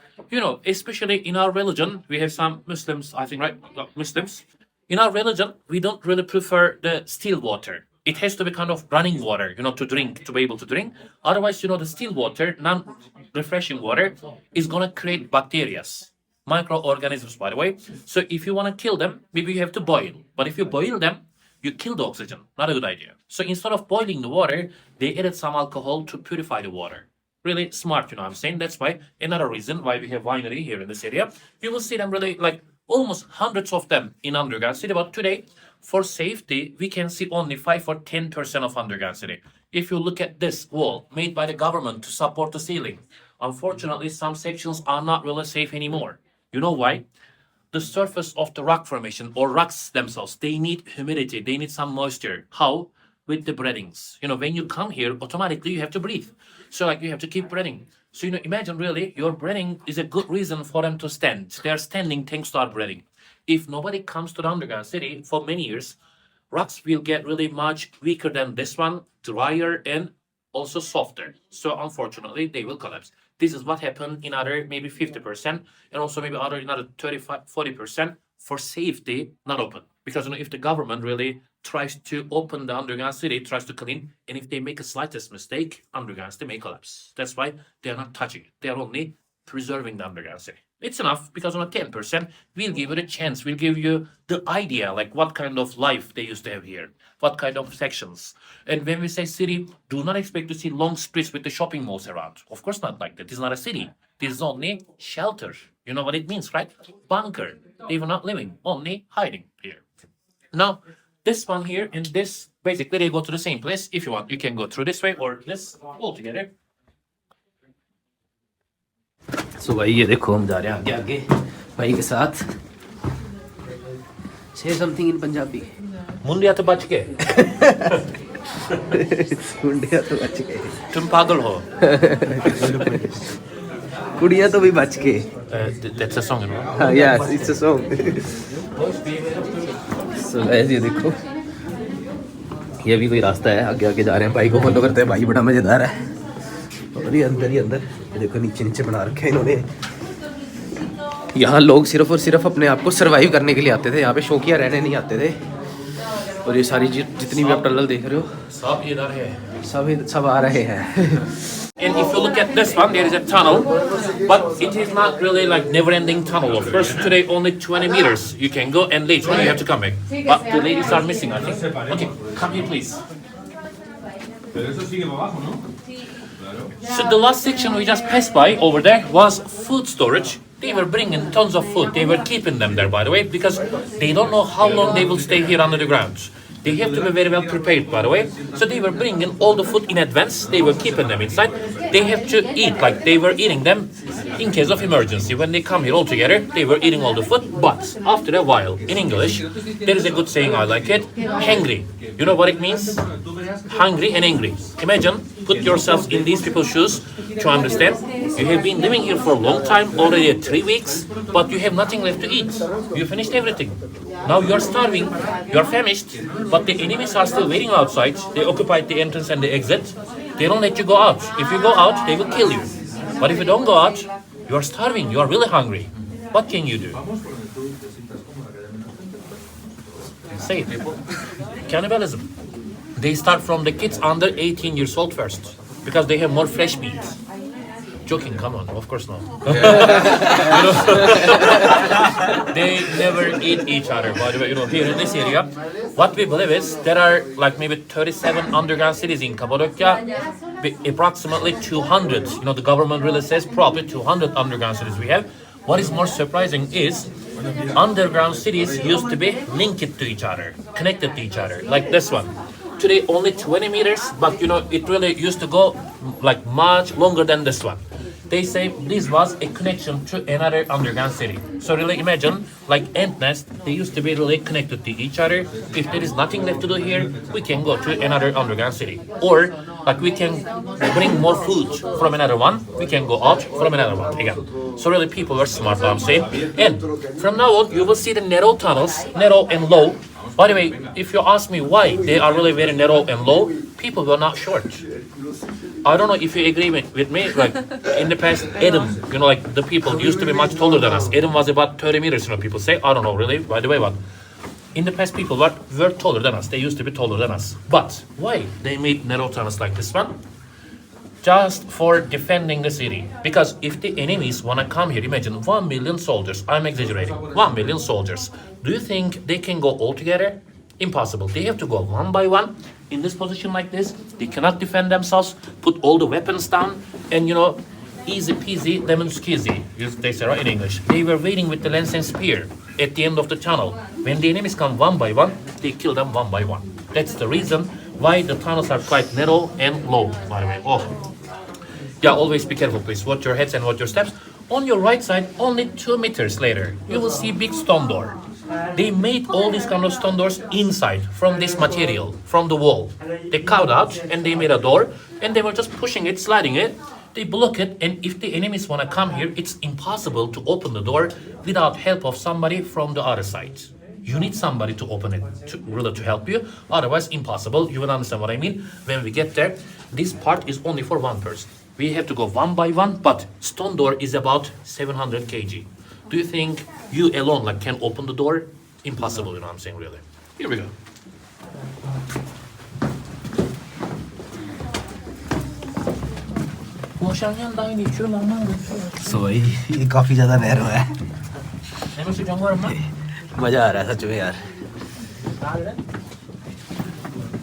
Speaker 1: especially in our religion, we have some Muslims, I think, right? Muslims. In our religion, we don't really prefer the still water. It has to be kind of running water, to drink, to be able to drink. Otherwise, the still water, non-refreshing water, is going to create bacteria, microorganisms, by the way. So if you want to kill them, maybe you have to boil. But if you boil them, you kill the oxygen. Not a good idea. So instead of boiling the water, they added some alcohol to purify the water. Really smart, I'm saying. That's why another reason why we have winery here in this area. You will see them really like almost hundreds of them in underground city. But today, for safety, we can see only 5 or 10% of underground city. If you look at this wall made by the government to support the ceiling, unfortunately, some sections are not really safe anymore. You know why? The surface of the rock formation or rocks themselves, they need humidity, they need some moisture. How? With the breathings. When you come here, automatically you have to breathe. So you have to keep breathing. So imagine really your breathing is a good reason for them to stand. They are standing thanks to our breathing. If nobody comes to the underground city for many years, rocks will get really much weaker than this one, drier and also softer. So unfortunately, they will collapse. This is what happened in other maybe 50% and also maybe another 35-40% for safety not open. Because if the government really tries to open the underground city, tries to clean, and if they make a slightest mistake, underground city may collapse. That's why they are not touching it. They are only preserving the underground city. It's enough because on a 10%, we'll give you the chance. We'll give you the idea, like what kind of life they used to have here, what kind of sections. And when we say city, do not expect to see long streets with the shopping malls around. Of course not like that. This is not a city. This is only shelter. You know what it means, right? Bunker. They were not living, only hiding here. Now, this one here and this, basically they go to the same place. If you want, you can go through this way or this all together.
Speaker 2: So भाई ये देखो हम जा रहे हैं आगे आगे भाई के साथ. Say something in Punjabi.
Speaker 1: Mundiya to bach ke.
Speaker 2: मुंडिया तो बच गए,
Speaker 1: तुम पागल हो.
Speaker 2: कुड़िया तो भी बच गए.
Speaker 1: That's a song, you know.
Speaker 2: हाँ यार, it's a song. So guys ये देखो, ये भी कोई रास्ता है, आगे आगे जा रहे हैं, भाई को फॉलो करते हैं, भाई बड़ा मजेदार है. और ये अंदर ही अंदर, ये देखो नीचे नीचे बना रखे हैं इन्होंने. यहाँ लोग सिर्फ और सिर्फ अपने आप को सर्वाइव करने के लिए आते थे, यहाँ पे शौकिया रहने नहीं आते थे. और ये सारी जितनी भी आप टनल देख रहे हो,
Speaker 1: सब इधर है.
Speaker 2: सब आ रहे हैं.
Speaker 1: And if you look at this one, there is a tunnel, but it is not really like never-ending tunnel. Of course, today only 20 meters. You can go, and later on you have to come back. But the ladies are missing, I think. Okay, come here, please. So the last section we just passed by over there was food storage. They were bringing tons of food. They were keeping them there, by the way, because they don't know how long they will stay here under the ground. They have to be very well prepared, by the way. So they were bringing all the food in advance. They were keeping them inside. They have to eat, like they were eating them in case of emergency. When they come here all together, they were eating all the food. But after a while, in English, there is a good saying, I like it, hangry. You know what it means? Hungry and angry. Imagine, put yourselves in these people's shoes to understand. You have been living here for a long time, already 3 weeks, but you have nothing left to eat. You finished everything. Now you are starving, you are famished, but the enemies are still waiting outside. They occupied the entrance and the exit. They don't let you go out. If you go out, they will kill you. But if you don't go out, you are starving, you are really hungry. What can you do? Say it, people. Cannibalism. They start from the kids under 18 years old first, because they have more fresh meat. Joking, come on, of course not. They never eat each other, by the way. Here in this area, what we believe is there are like maybe 37 underground cities in Cappadocia, approximately 200. The government really says probably 200 underground cities we have. What is more surprising is underground cities used to be linked to each other, connected to each other, like this one. Today only 20 meters, but it really used to go like much longer than this one. They say this was a connection to another underground city. So really imagine, like ant nest, they used to be really connected to each other. If there is nothing left to do here, we can go to another underground city. Or like we can bring more food from another one, we can go out from another one again. So really people were smart, I'm saying. And from now on, you will see the narrow tunnels, narrow and low. By the way, if you ask me why they are really very narrow and low, people were not short. I don't know if you agree with me, like in the past, Adam, like the people used to be much taller than us. Adam was about 30 meters, people say. I don't know really, by the way, but in the past people were taller than us. They used to be taller than us. But why they made narrow tunnels like this one? Just for defending the city. Because if the enemies want to come here, imagine 1 million soldiers. I'm exaggerating. 1 million soldiers. Do you think they can go all together? Impossible. They have to go one by one in this position like this. They cannot defend themselves. Put all the weapons down. And easy peasy lemon squeezy, they say right in English. They were waiting with the lance and spear at the end of the tunnel. When the enemies come one by one, they kill them one by one. That's the reason why the tunnels are quite narrow and low, by the way. Yeah, always be careful, please. Watch your heads and watch your steps. On your right side, only 2 meters later, you will see big stone door. They made all these kind of stone doors inside from this material, from the wall. They cut out and they made a door, and they were just pushing it, sliding it. They block it, and if the enemies want to come here, it's impossible to open the door without help of somebody from the other side. You need somebody to open it to help you. Otherwise, impossible. You will understand what I mean when we get there. This part is only for one person. We have to go one by one, but stone door is about 700 kg. Do you think you alone can open the door? Impossible, you know what I'm saying, really. Here we go.
Speaker 2: So ये काफी ज़्यादा narrow है. मज़ा आ रहा है सच में यार.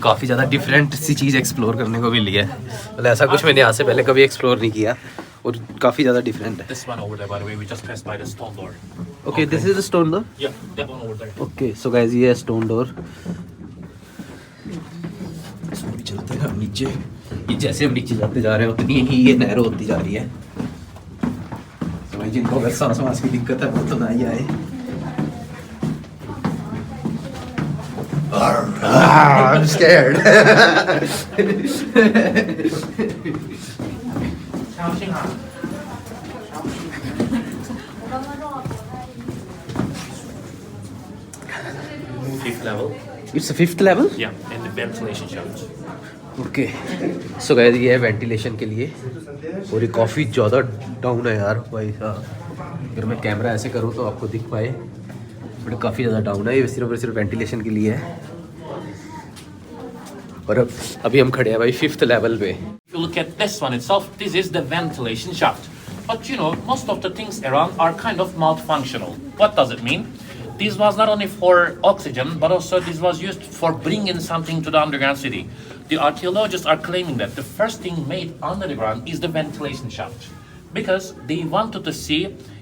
Speaker 2: काफ़ी ज़्यादा डिफरेंट सी चीज़ एक्सप्लोर करने को मिली है. मतलब ऐसा कुछ मैंने यहाँ से पहले कभी एक्सप्लोर नहीं किया और काफ़ी ज़्यादा डिफरेंट है.
Speaker 1: This one over there, by the way, we just passed by the stone door.
Speaker 2: Okay, this is the stone door.
Speaker 1: Yeah, that one over there.
Speaker 2: Okay, so guys, ये है stone door. इसमें भी चलते हैं नीचे. ये जैसे हम नीचे जाते जा रहे हैं उतनी ही ये नहर होती जा रही है. तो भाई जिनको अगर सांस की दिक्कत है वो तो ना ही आए. I'm scared.
Speaker 1: Fifth level.
Speaker 2: It's a fifth level?
Speaker 1: Yeah, and the ventilation shaft.
Speaker 2: Okay so guys ये है वेंटिलेशन के लिए और ये काफ़ी ज़्यादा डाउन है यार भाई साहब। अगर मैं कैमरा ऐसे करूँ तो आपको दिख पाए, बट काफ़ी ज़्यादा डाउन है। ये सिर्फ और सिर्फ वेंटिलेशन के लिए है। और अब अभी हम खड़े हैं भाई फिफ्थ लेवल पे।
Speaker 1: If you look at this one itself, this is the ventilation shaft. But you know, most of the things around are kind of malfunctional. What does it mean? This was not only for oxygen, but also this was used for bringing something to the underground city. The archaeologists are claiming that the first thing made under the ground is the ventilation shaft, because they wanted to see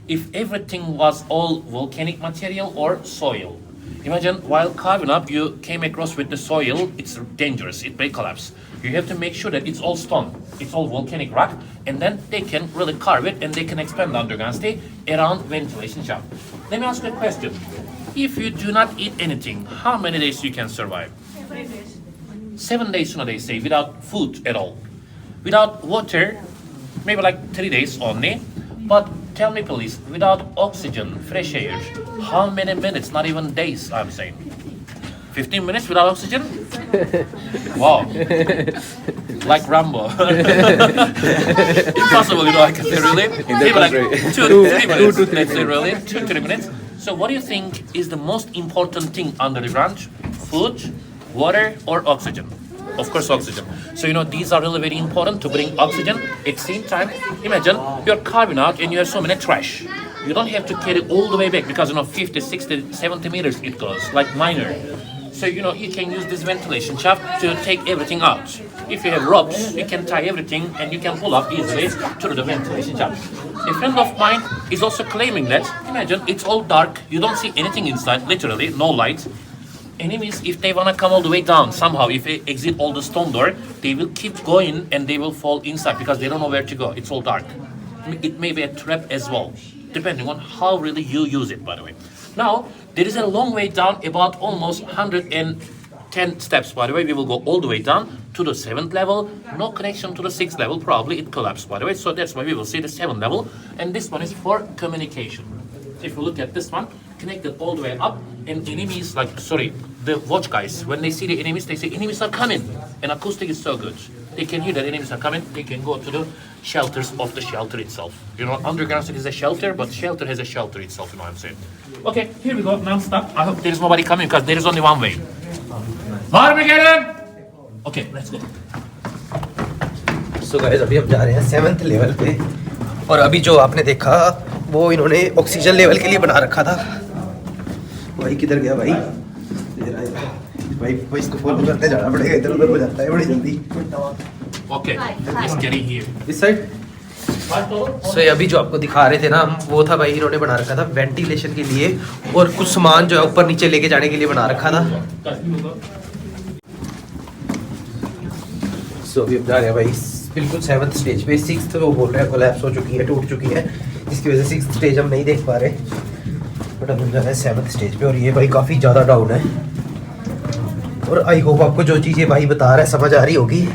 Speaker 1: if everything was all volcanic material or soil. Imagine while carving up, you came across with the soil, it's dangerous, it may collapse. You have to make sure that it's all stone, it's all volcanic rock, and then they can really carve it and they can expand the underground city around ventilation shaft. Let me ask you a question. If you do not eat anything, how many days you can survive? 7 days, they say, without food at all. Without water, maybe like 3 days only. But tell me please, without oxygen, fresh air, how many minutes, not even days, I'm saying? 15 minutes without oxygen? Wow. Like Rambo. Impossible, I can say, really? Maybe like 2-3 minutes, let's say, really? 2-3 minutes. So what do you think is the most important thing under the ground? Food, water, or oxygen? Of course, oxygen. So, these are really very important to bring oxygen. At the same time, imagine you're carving out and you have so many trash. You don't have to carry all the way back because, 50, 60, 70 meters it goes, like minor. So, you can use this ventilation shaft to take everything out. If you have ropes, you can tie everything and you can pull up easily through the ventilation shaft. A friend of mine is also claiming that, imagine, it's all dark, you don't see anything inside, literally, no light. Enemies, if they want to come all the way down, somehow, if they exit all the stone door, they will keep going and they will fall inside because they don't know where to go. It's all dark. It may be a trap as well, depending on how really you use it, by the way. Now, there is a long way down, about almost 110 steps, by the way. We will go all the way down to the 7th level. No connection to the 6th level, probably it collapsed, by the way. So that's why we will see the 7th level. And this one is for communication. If you look at this one, connected all the way up, and enemies, the watch guys, when they see the enemies, they say enemies are coming. And acoustic is so good. They can hear that enemies are coming. They can go to the shelters of the shelter itself. Underground is a shelter, but shelter has a shelter itself, what I'm saying. Okay, here we go, non-stop. I hope there is nobody coming because there is only one way. Okay, let's go.
Speaker 2: So guys, अभी हम जा रहे हैं 7th level पे, और अभी जो आपने देखा वो इन्होंने ऑक्सीजन लेवल के लिए बना रखा था। भाई किधर गया भाई? भाई इसको फॉलो करते जाना पड़ेगा, इधर उधर हो जाता है बड़ी जल्दी।
Speaker 1: Okay, let's get in here.
Speaker 2: इस साइड। So ये अभी जो आपको दिखा रहे थे ना, वो था भाई इन्होंने बना रखा था वेंटिलेशन के लिए, और कुछ सामान जो है ऊपर नीचे लेके जाने के लिए बना रखा था। So अभी हम जा रहे हैं भाई बिल्कुल 7th स्टेज पे। 6th वो बोल रहे हैं कोलैप्स हो चुकी है, टूट चुकी है, जिसकी वजह से 6th स्टेज हम नहीं देख पा रहे, बट अब हम जा रहे हैं 7th स्टेज पे। और ये भाई काफ़ी ज़्यादा डाउन है, और आई होप आपको जो चीज़ ये भाई बता रहा है समझ आ रही होगी।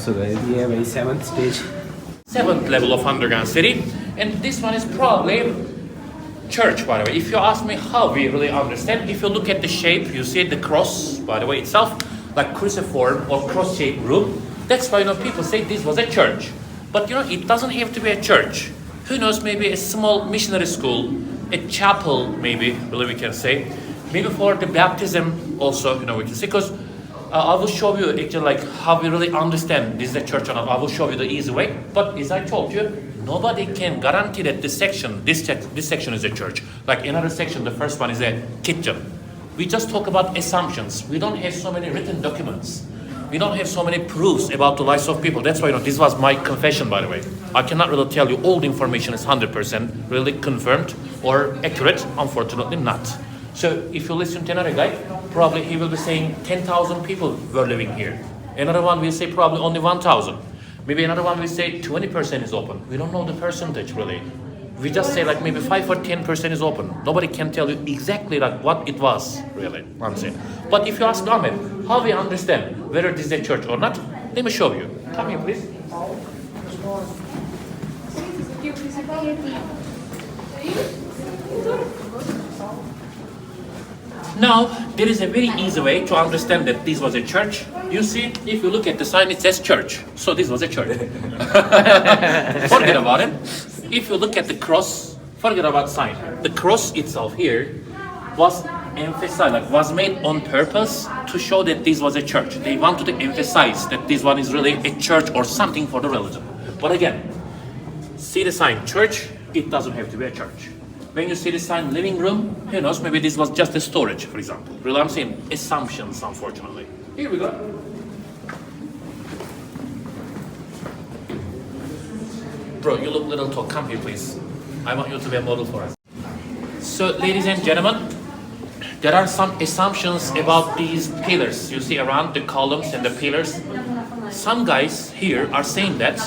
Speaker 2: So guys, ये है भाई 7th stage.
Speaker 1: 7th level of underground city, and this one is probably church, by the way. If you ask me how we really understand, if you look at the shape, you see the cross, by the way, itself, like cruciform or cross-shaped roof. That's why people say this was a church. But it doesn't have to be a church. Who knows, maybe a small missionary school, a chapel, maybe, really we can say. Maybe for the baptism also, we can say, because I will show you actually how we really understand this is a church or not. I will show you the easy way. But as I told you, nobody can guarantee that this section is a church. Like another section, the first one is a kitchen. We just talk about assumptions. We don't have so many written documents. We don't have so many proofs about the lives of people. That's why this was my confession, by the way. I cannot really tell you all the information is 100% really confirmed or accurate. Unfortunately not. So if you listen to another guy, probably he will be saying 10,000 people were living here. Another one will say probably only 1,000. Maybe another one will say 20% is open. We don't know the percentage really. We just say like maybe 5 or 10% is open. Nobody can tell you exactly like what it was really. I'm saying. But if you ask Ahmed, how we understand whether this is a church or not, let me show you. Come here, please. Now, there is a very easy way to understand that this was a church. You see, if you look at the sign, it says church. So this was a church. Forget about it. If you look at the cross, forget about sign. The cross itself here was emphasized, like was made on purpose to show that this was a church. They wanted to emphasize that this one is really a church or something for the religion. But again, see the sign church, it doesn't have to be a church. When you see the sign living room, who knows, maybe this was just a storage, for example. Really, I'm saying assumptions, unfortunately. Here we go. Bro, you look little tall. Come here, please. I want you to be a model for us. So, ladies and gentlemen, there are some assumptions about these pillars. You see around the columns and the pillars. Some guys here are saying that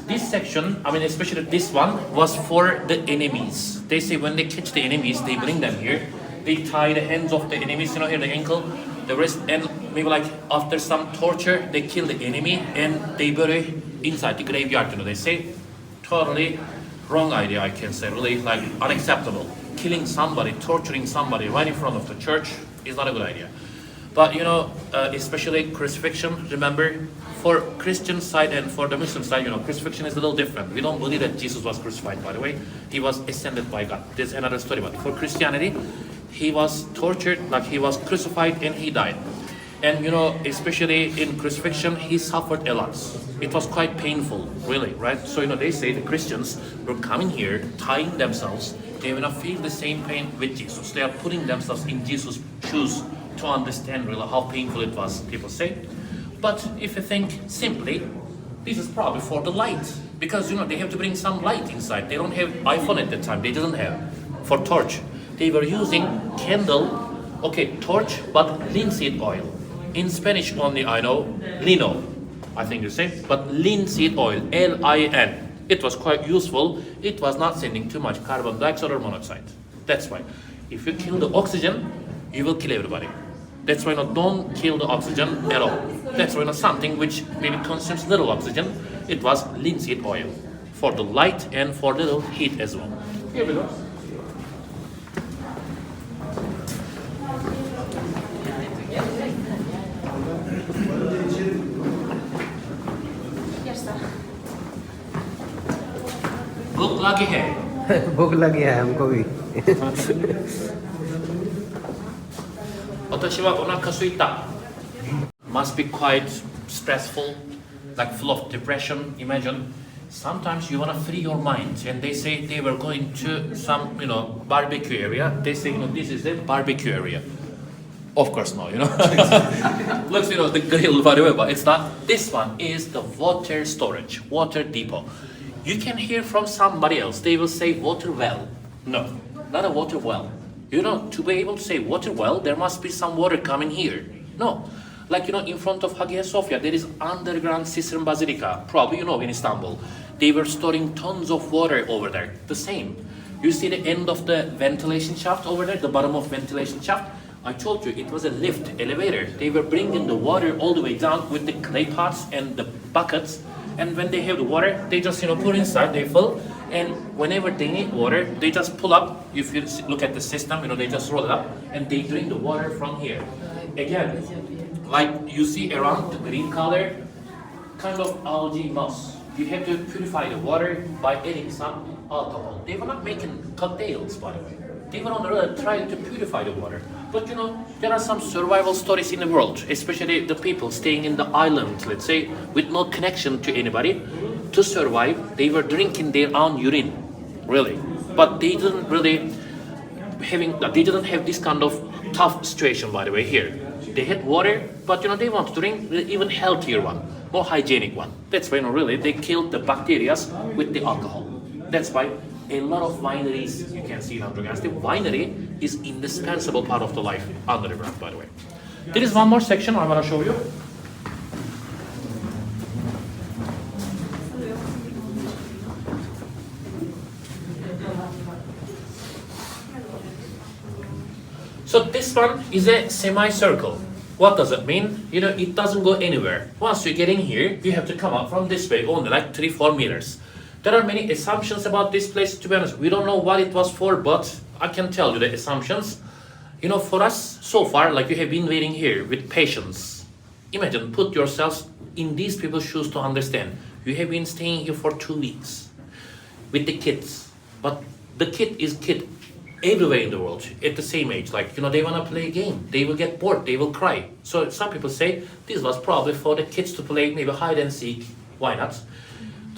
Speaker 1: this section, I mean especially this one, was for the enemies. They say when they catch the enemies, they bring them here. They tie the hands of the enemies, you know, here the ankle, the wrist, and maybe like after some torture, they kill the enemy and they bury inside the graveyard, you know, they say. Totally wrong idea, I can say, really like unacceptable. Killing somebody, torturing somebody right in front of the church is not a good idea. But you know, especially crucifixion, remember, for Christian side and for the Muslim side, you know, crucifixion is a little different. We don't believe that Jesus was crucified, by the way. He was ascended by God. There's another story, but for Christianity, he was tortured, like he was crucified and he died. And you know, especially in crucifixion, he suffered a lot. It was quite painful, really, right? So you know, they say the Christians were coming here, tying themselves. They will not feel the same pain with Jesus. They are putting themselves in Jesus' shoes to understand really how painful it was, people say. But if you think simply, this is probably for the light. Because you know, they have to bring some light inside. They don't have iPhone at the time. They didn't have. For torch. They were using candle, okay, torch, but linseed oil. In Spanish only I know, lino, I think you say, but linseed oil, L-I-N. It was quite useful. It was not sending too much carbon dioxide or monoxide. That's why. If you kill the oxygen, you will kill everybody. That's why don't kill the oxygen at all. That's why something which maybe consumes little oxygen, it was linseed oil for the light and for little heat as well. Here we go. भूख लगी है
Speaker 2: भूख लगी है हमको भी
Speaker 1: 私はお腹空いた must be quite stressful, like full of depression. Imagine sometimes you want to free your mind, and they say they were going to some, you know, barbecue area. They say, you know, this is the barbecue area. Of course no, you know. Looks, you know, the grill, whatever, but it's not. This one is the water storage, water depot. You can hear from somebody else, they will say water well. No, not a water well. You know, to be able to say water well, there must be some water coming here. No, like, you know, in front of Hagia Sophia, there is underground cistern basilica, probably, you know, in Istanbul. They were storing tons of water over there, the same. You see the end of the ventilation shaft over there, the bottom of ventilation shaft? I told you, it was a lift, elevator. They were bringing the water all the way down with the clay pots and the buckets. And when they have the water, they just, you know, put inside, they fill. And whenever they need water, they just pull up. If you look at the system, you know, they just roll it up and they drink the water from here. Again, like you see around the green color, kind of algae moss. You have to purify the water by adding some alcohol. They were not making cocktails, by the way. They were on the road trying to purify the water. But you know, there are some survival stories in the world, especially the people staying in the island, let's say, with no connection to anybody. To survive, they were drinking their own urine, really. But they didn't really they didn't have this kind of tough situation, by the way, here. They had water, but you know, they wanted to drink the even healthier one, more hygienic one. That's why, you know, really, they killed the bacteria with the alcohol. That's why a lot of wineries you can see in underground. The winery is indispensable part of the life under the ground, by the way. There is one more section I want to show you. This one is a semicircle. What does it mean? You know, it doesn't go anywhere. Once you get in here, you have to come out from this way, only like 3-4 meters. There are many assumptions about this place, to be honest. We don't know what it was for, but I can tell you the assumptions. You know, for us, so far, like you have been waiting here with patience. Imagine, put yourselves in these people's shoes to understand. You have been staying here for 2 weeks with the kids. But the kid is kid everywhere in the world at the same age. Like, you know, they want to play a game. They will get bored. They will cry. So some people say this was probably for the kids to play maybe hide and seek. Why not?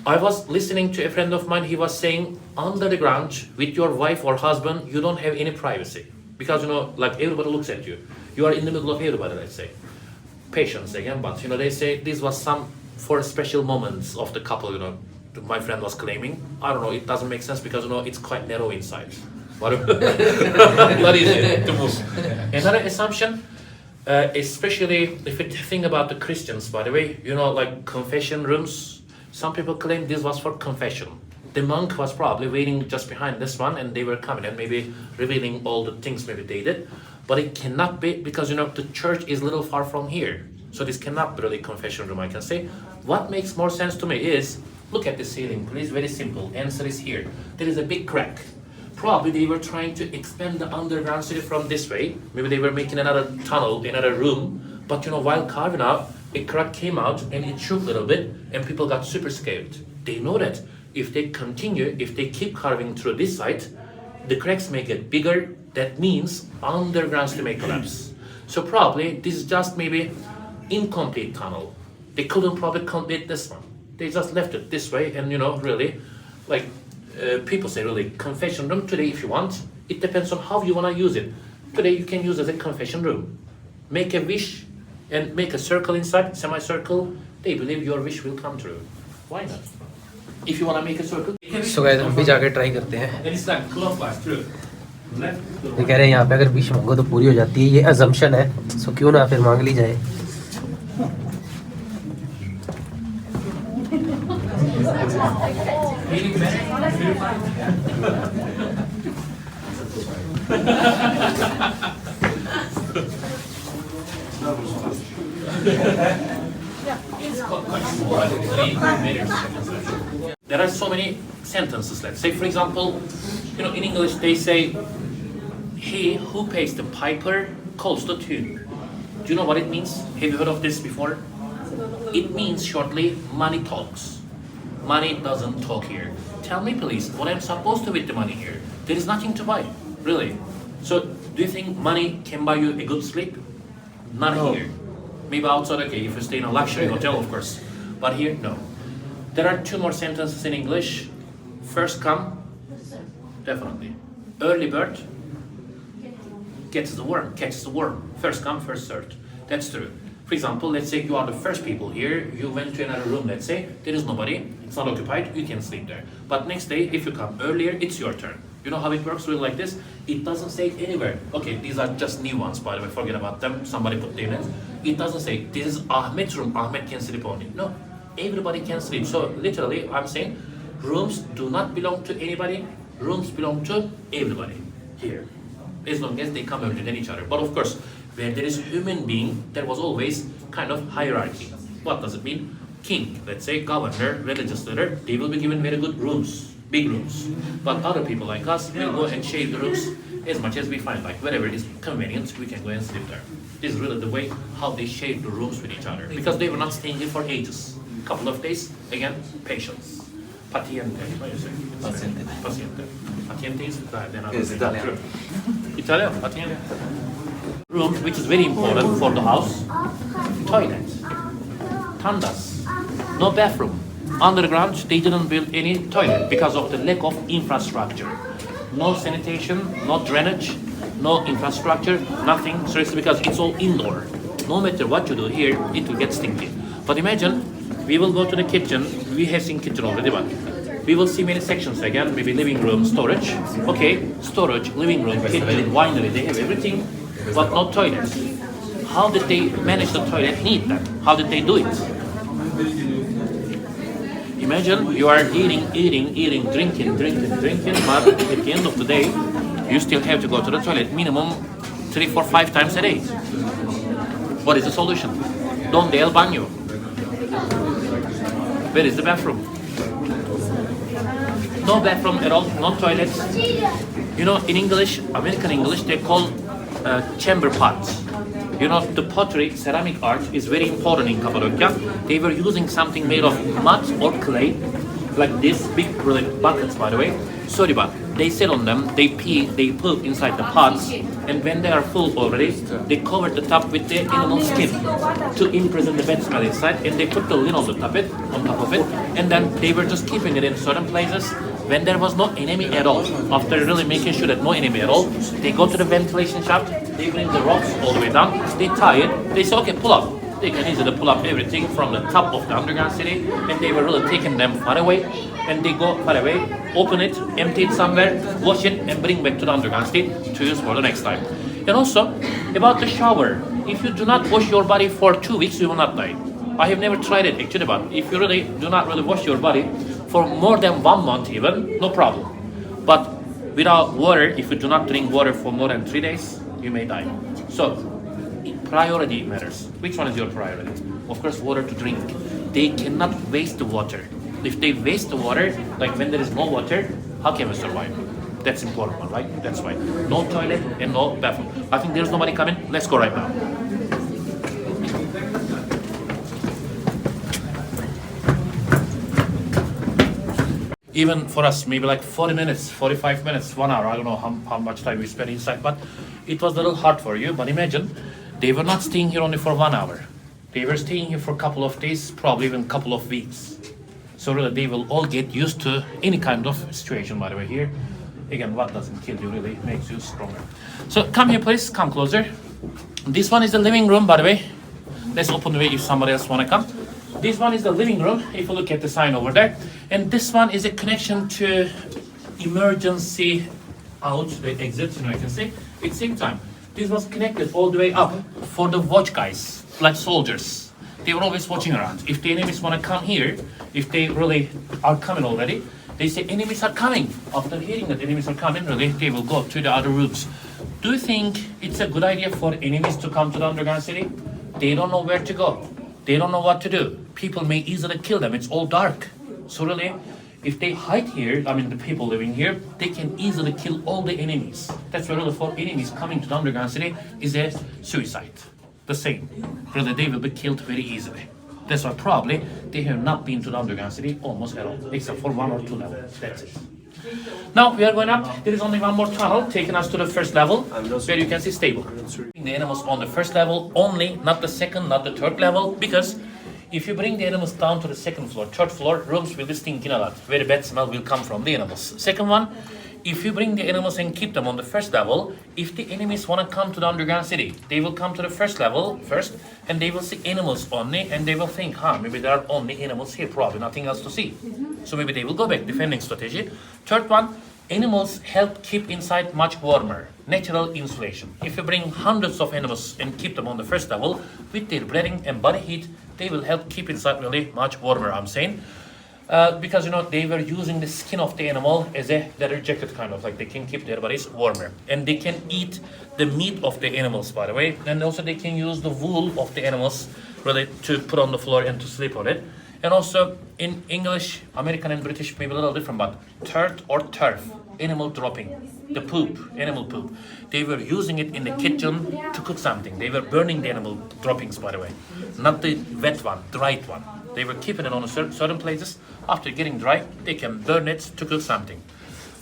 Speaker 1: I was listening to a friend of mine. He was saying under the ground with your wife or husband, you don't have any privacy. Because, you know, like everybody looks at you. You are in the middle of everybody, let's say. Patience again, but, you know, they say this was some for special moments of the couple, you know, my friend was claiming. I don't know, it doesn't make sense because, you know, it's quite narrow inside. What is it to move? Another assumption, especially if you think about the Christians, by the way, you know, like confession rooms, some people claim this was for confession. The monk was probably waiting just behind this one and they were coming and maybe revealing all the things maybe they did. But it cannot be because, you know, the church is a little far from here. So this cannot be really confession room, I can say. What makes more sense to me is, look at the ceiling, please, very simple. Answer is here. There is a big crack. Probably they were trying to expand the underground city from this way. Maybe they were making another tunnel, another room. But, you know, while carving out, a crack came out and it shook a little bit and people got super scared. They know that if they continue, if they keep carving through this side, the cracks may get bigger. That means underground city may collapse. So probably this is just maybe incomplete tunnel. They couldn't probably complete this one. They just left it this way and, you know, really, like people say really, confession room today if you want. It depends on how you want to use it. Today you can use it as a confession room. Make a wish and make a circle inside, semicircle. They believe your wish will come true. Why not? If you want to make a circle.
Speaker 2: So guys, हम भी जाके try करते हैं.
Speaker 1: And it's like clockwise through.
Speaker 2: ये कह रहे हैं यहाँ पे अगर विश मांगो तो पूरी हो जाती है. ये अजम्पशन है, सो क्यों ना फिर मांग ली जाए.
Speaker 1: There are so many sentences. Let's say, for example, you know, in English they say, "He who pays the piper calls the tune." Do you know what it means? Have you heard of this before? It means shortly, money talks. Money doesn't talk here. Tell me please, what I'm supposed to with the money here? There is nothing to buy, really. So, do you think money can buy you a good sleep? Not here. Maybe outside, okay, if you stay in a luxury hotel, of course. But here, no. There are 2 more sentences in English. First come, definitely. Early bird catches the worm. First come, first served. That's true. For example, let's say you are the first people here, you went to another room, let's say, there is nobody, it's not occupied, you can sleep there. But next day, if you come earlier, it's your turn. You know how it works really like this? It doesn't say it anywhere. Okay, these are just new ones, by the way, forget about them, somebody put their names. It doesn't say, this is Ahmed's room, Ahmed can sleep on it. No, everybody can sleep. So literally, I'm saying, rooms do not belong to anybody, rooms belong to everybody here. As long as they come earlier than each other. But of course, where there is a human being, there was always kind of hierarchy. What does it mean? King, let's say, governor, religious leader, they will be given very good rooms, big rooms. But other people like us will go and share the rooms as much as we find, like wherever it is convenient, we can go and sleep there. This is really the way how they share the rooms with each other. Because they were not staying here for ages. Couple of days, again, patience. Paziente, what do you say? Paziente. Paziente is Italian. Italian, paziente. Room, which is very important for the house. Toilet. Tandas. No bathroom. Underground, they didn't build any toilet because of the lack of infrastructure. No sanitation, no drainage, no infrastructure, nothing. Seriously, because it's all indoor. No matter what you do here, it will get stinky. But imagine, we will go to the kitchen. We have seen kitchen already, but we will see many sections again. Maybe living room, storage. Okay, storage, living room, kitchen, winery. They have everything, but no toilet. How did they manage the toilet need then? How did they do it? Imagine you are eating, drinking, but at the end of the day, you still have to go to the toilet minimum 3, 4, 5 times a day. What is the solution? Donde el baño? Where is the bathroom? No bathroom at all, no toilets. You know, in English, American English, they call chamber pots. You know, the pottery, ceramic art is very important in Cappadocia. They were using something made of mud or clay, like this, big really buckets, by the way. Sorry, but they sit on them, they pee, they poop inside the pots, and when they are full already, they cover the top with the animal skin to imprison the bad smell inside, and they put the lid on top of it, and then they were just keeping it in certain places when there was no enemy at all. After really making sure that no enemy at all, they go to the ventilation shaft, they bring the ropes all the way down, they tie it, they say, okay, pull up. They can easily pull up everything from the top of the underground city, and they were really taking them far away, and they go far away, open it, empty it somewhere, wash it, and bring back to the underground city to use for the next time. And also, about the shower, if you do not wash your body for 2 weeks, you will not die. I have never tried it actually, but if you really do not really wash your body for more than 1 month even, no problem. But without water, if you do not drink water for more than 3 days, you may die. So, priority matters. Which one is your priority? Of course, water to drink. They cannot waste the water. If they waste the water, like when there is no water, how can we survive? That's important one, right? That's why. No toilet and no bathroom. I think there's nobody coming. Let's go right now. Even for us, maybe like 40 minutes, 45 minutes, 1 hour. I don't know how much time we spent inside, but it was a little hard for you. But imagine, they were not staying here only for 1 hour. They were staying here for a couple of days, probably even a couple of weeks. So really, they will all get used to any kind of situation, by the way, here. Again, what doesn't kill you really makes you stronger. So come here, please, come closer. This one is the living room, by the way. Let's open the way if somebody else want to come. This one is the living room, if you look at the sign over there. And this one is a connection to emergency out, the exit, you know, you can see. At the same time, this was connected all the way up for the watch guys, like soldiers. They were always watching around. If the enemies want to come here, if they really are coming already, they say enemies are coming. After hearing that enemies are coming, really, they will go to the other rooms. Do you think it's a good idea for enemies to come to the underground city? They don't know where to go. They don't know what to do. People may easily kill them. It's all dark. So really, if they hide here, I mean the people living here, they can easily kill all the enemies. That's why really for enemies coming to the underground city is a suicide. The same. Really, they will be killed very easily. That's why probably they have not been to the underground city almost at all, except for 1 or 2 levels. That's it. Now we are going up. There is only one more tunnel taking us to the first level, where you can see stable. The animals on the first level only, not the second, not the third level, because if you bring the animals down to the second floor, third floor, rooms will be stinking a lot. Very bad smell will come from the animals. Second one, if you bring the animals and keep them on the first level, if the enemies want to come to the underground city, they will come to the first level first, and they will see animals only, and they will think, maybe there are only animals here, probably nothing else to see. So maybe they will go back, defending strategy. Third one, animals help keep inside much warmer, natural insulation. If you bring hundreds of animals and keep them on the first level, with their breathing and body heat, they will help keep inside really much warmer, I'm saying. Because, you know, they were using the skin of the animal as a leather jacket, kind of, like they can keep their bodies warmer. And they can eat the meat of the animals, by the way. And also they can use the wool of the animals really to put on the floor and to sleep on it. And also in English, American and British maybe a little different, but turd or turf, animal dropping, the poop, animal poop. They were using it in the kitchen to cook something. They were burning the animal droppings, by the way. Not the wet one, dried one. They were keeping it on certain places. After getting dry, they can burn it to cook something.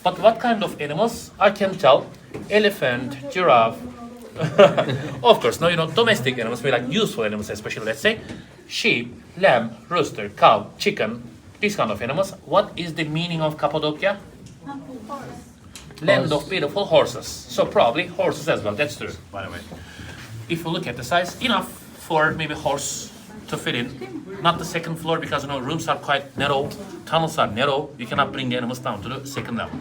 Speaker 1: But what kind of animals? I can tell. Elephant, giraffe. Of course, no, you know, domestic animals, we like useful animals, especially, let's say, sheep, lamb, rooster, cow, chicken, these kind of animals. What is the meaning of Cappadocia? Land of beautiful horses. So probably horses as well. That's true, by the way. If you look at the size, enough for maybe horse to fit in. Not the second floor, because, you know, rooms are quite narrow, tunnels are narrow. You cannot bring the animals down to the second level.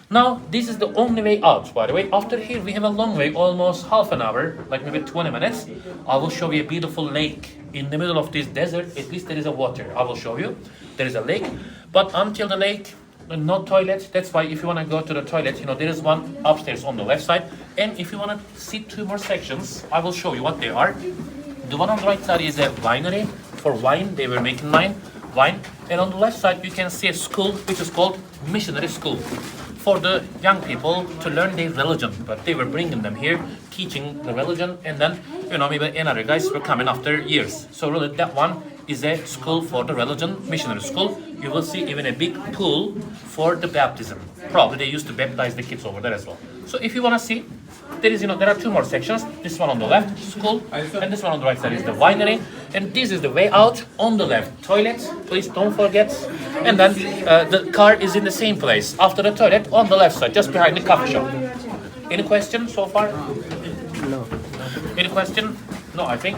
Speaker 1: Now, this is the only way out, by the way. After here, we have a long way, almost half an hour, like maybe 20 minutes. I will show you a beautiful lake. In the middle of this desert, at least there is a water. I will show you. There is a lake. But until the lake, no toilet. That's why if you want to go to the toilet, you know, there is one upstairs on the left side. And if you want to see two more sections, I will show you what they are. The one on the right side is a winery for wine. They were making wine. And on the left side, you can see a school which is called missionary school for the young people to learn their religion. But they were bringing them here, teaching the religion, and then, you know, maybe another guys were coming after years. So really, that one is a school for the religion, missionary school. You will see even a big pool for the baptism. Probably they used to baptize the kids over there as well. So if you want to see, there are two more sections. This one on the left, school, and this one on the right side is the winery. And this is the way out on the left. Toilet, please don't forget. And then the car is in the same place after the toilet on the left side, just behind the coffee shop. Any question so far?
Speaker 2: No.
Speaker 1: Any question? No, I think.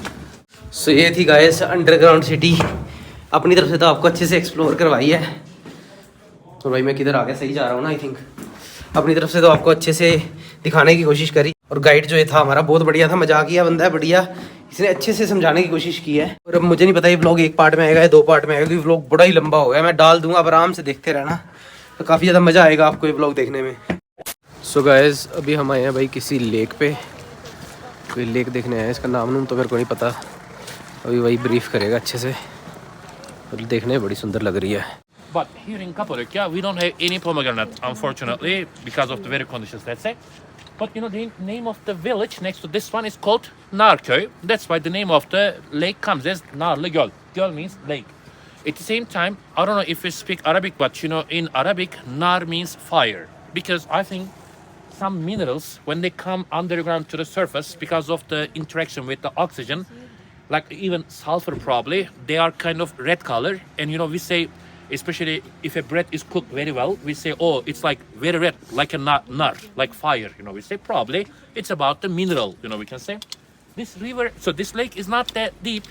Speaker 2: सो ये थी guys underground city. अपनी तरफ से तो आपको अच्छे से explore करवाई है। तो भाई मैं किधर आ गया, सही जा रहा हूँ ना आई थिंक। अपनी तरफ से तो आपको अच्छे से दिखाने की कोशिश करी। और गाइड जो ये था हमारा बहुत बढ़िया था, मजाकिया बंदा है, बढ़िया, इसने अच्छे से समझाने की कोशिश की है। और अब मुझे नहीं पता ये व्लॉग एक पार्ट में आएगा या दो पार्ट में आएगा, क्योंकि व्लॉग बड़ा ही लंबा हो गया। मैं डाल दूंगा, आप आराम से देखते रहना, तो काफ़ी ज़्यादा मज़ा आएगा आपको ये व्लॉग देखने में। सो गाइस अभी हम आए हैं भाई किसी लेक पे, कोई लेक देखने आए हैं, इसका नाम तो मेरे को नहीं पता, अभी वही ब्रीफ करेगा अच्छे से। और देखने में बड़ी सुंदर लग रही है।
Speaker 1: But here in Cappadocia, we don't have any pomegranate, unfortunately, because of the weather conditions, let's say. But you know, the name of the village next to this one is called Nar Lake. That's why the name of the lake comes as Nar Lake. Göl means lake. At the same time, I don't know if you speak Arabic, but you know, in Arabic, Nar means fire. Because I think some minerals, when they come underground to the surface, because of the interaction with the oxygen, like even sulfur probably, they are kind of red color. And you know, we say, especially if a bread is cooked very well, we say, oh, it's like very red, like a nar, like fire. You know, we say probably it's about the mineral, you know, we can say. This river, so this lake is not that deep.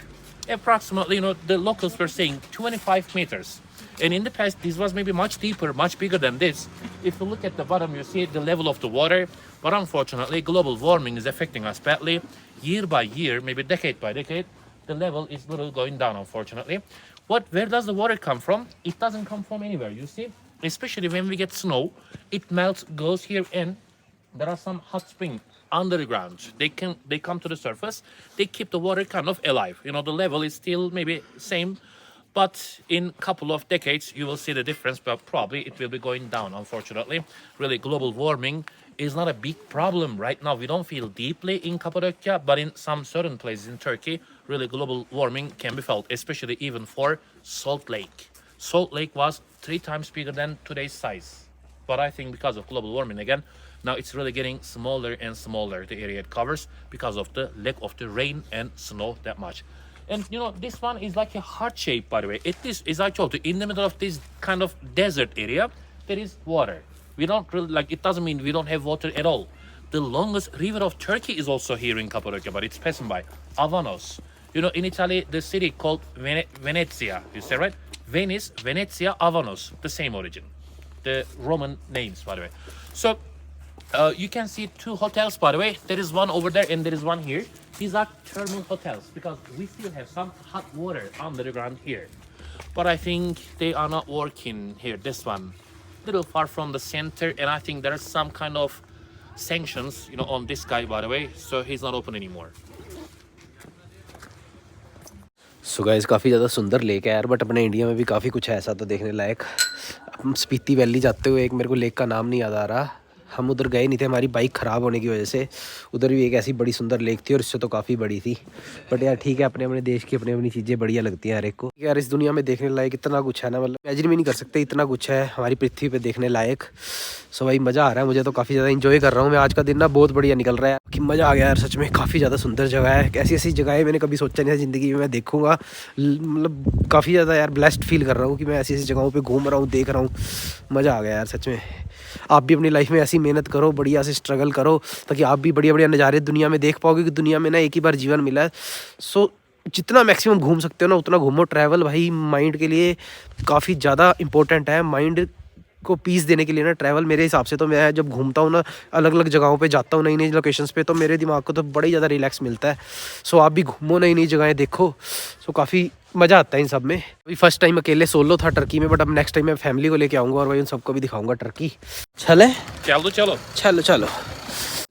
Speaker 1: Approximately, you know, the locals were saying 25 meters. And in the past, this was maybe much deeper, much bigger than this. If you look at the bottom, you see the level of the water. But unfortunately, global warming is affecting us badly. Year by year, maybe decade by decade, the level is little going down, unfortunately. Where does the water come from? It doesn't come from anywhere, you see. Especially when we get snow, it melts, goes here, and there are some hot springs underground. They come to the surface. They keep the water kind of alive. You know, the level is still maybe same, but in a couple of decades, you will see the difference, but probably it will be going down, unfortunately. Really, global warming is not a big problem right now. We don't feel deeply in Cappadocia, but in some certain places in Turkey, really global warming can be felt, especially even for Salt Lake. Salt Lake was 3 times bigger than today's size. But I think because of global warming again, now it's really getting smaller and smaller, the area it covers, because of the lack of the rain and snow that much. And you know, this one is like a heart shape, by the way. It is, as I told you, in the middle of this kind of desert area, there is water. We don't really, like, it doesn't mean we don't have water at all. The longest river of Turkey is also here in Cappadocia, but it's passing by. Avanos. You know, in Italy, the city called Venezia. You say right? Venice, Venezia, Avanos. The same origin. The Roman names, by the way. So, you can see 2 hotels, by the way. There is one over there and there is one here. These are thermal hotels because we still have some hot water under the ground here. But I think they are not working here. This one, little far from the center, and I think there are some kind of sanctions, you know, on this guy, by the way, so he's not open anymore.
Speaker 2: So guys काफ़ी ज़्यादा सुंदर lake है यार, but अपने India में भी काफ़ी कुछ है ऐसा तो देखने लायक। हम स्पीति वैली जाते हुए, एक मेरे को लेक का नाम नहीं याद आ रहा, हम उधर गए नहीं थे, हमारी बाइक ख़राब होने की वजह से। उधर भी एक ऐसी बड़ी सुंदर लेक थी और इससे तो काफ़ी बड़ी थी। बट यार ठीक है, अपने अपने देश की अपनी अपनी चीज़ें बढ़िया लगती हैं हर एक को। यार इस दुनिया में देखने लायक इतना कुछ है ना, मतलब इमेजिन भी नहीं कर सकते, इतना कुछ है हमारी पृथ्वी पे देखने लायक। सो भाई मज़ा आ रहा है, मुझे तो काफ़ी ज़्यादा इंजॉय कर रहा हूँ मैं। आज का दिन ना बहुत बढ़िया निकल रहा है, कि मज़ा आ गया यार सच में। काफ़ी ज़्यादा सुंदर जगह है, ऐसी ऐसी जगहें मैंने कभी सोचा नहीं था ज़िंदगी में मैं देखूँगा। मतलब काफ़ी ज़्यादा यार ब्लेस्ड फील कर रहा हूँ कि मैं ऐसी ऐसी जगहों पर घूम रहा हूँ, देख रहा हूँ। मज़ा आ गया यार सच में। आप भी अपनी लाइफ में ऐसी मेहनत करो, बढ़िया से स्ट्रगल करो, ताकि आप भी बढ़िया बढ़िया नज़ारे दुनिया में देख पाओगे, कि दुनिया में ना एक ही बार जीवन मिला है। सो जितना मैक्सिमम घूम सकते हो ना उतना घूमो। ट्रैवल भाई माइंड के लिए काफ़ी ज़्यादा इंपॉर्टेंट है। माइंड को पीस देने के लिए ना ट्रैवल, मेरे हिसाब से तो मैं जब घूमता हूँ ना, अलग अलग जगहों पे जाता हूँ, नई नई लोकेशंस पे, तो मेरे दिमाग को तो बड़ा ही ज़्यादा रिलैक्स मिलता है। सो आप भी घूमो, नई नई जगहें देखो। सो काफ़ी मज़ा आता है इन सब में। अभी फर्स्ट टाइम अकेले सोलो था टर्की में, बट अब नेक्स्ट टाइम मैं फैमिली को लेके आऊँगा और भाई उन सबको भी दिखाऊंगा टर्की। चले
Speaker 1: चलो चलो
Speaker 2: चलो चलो।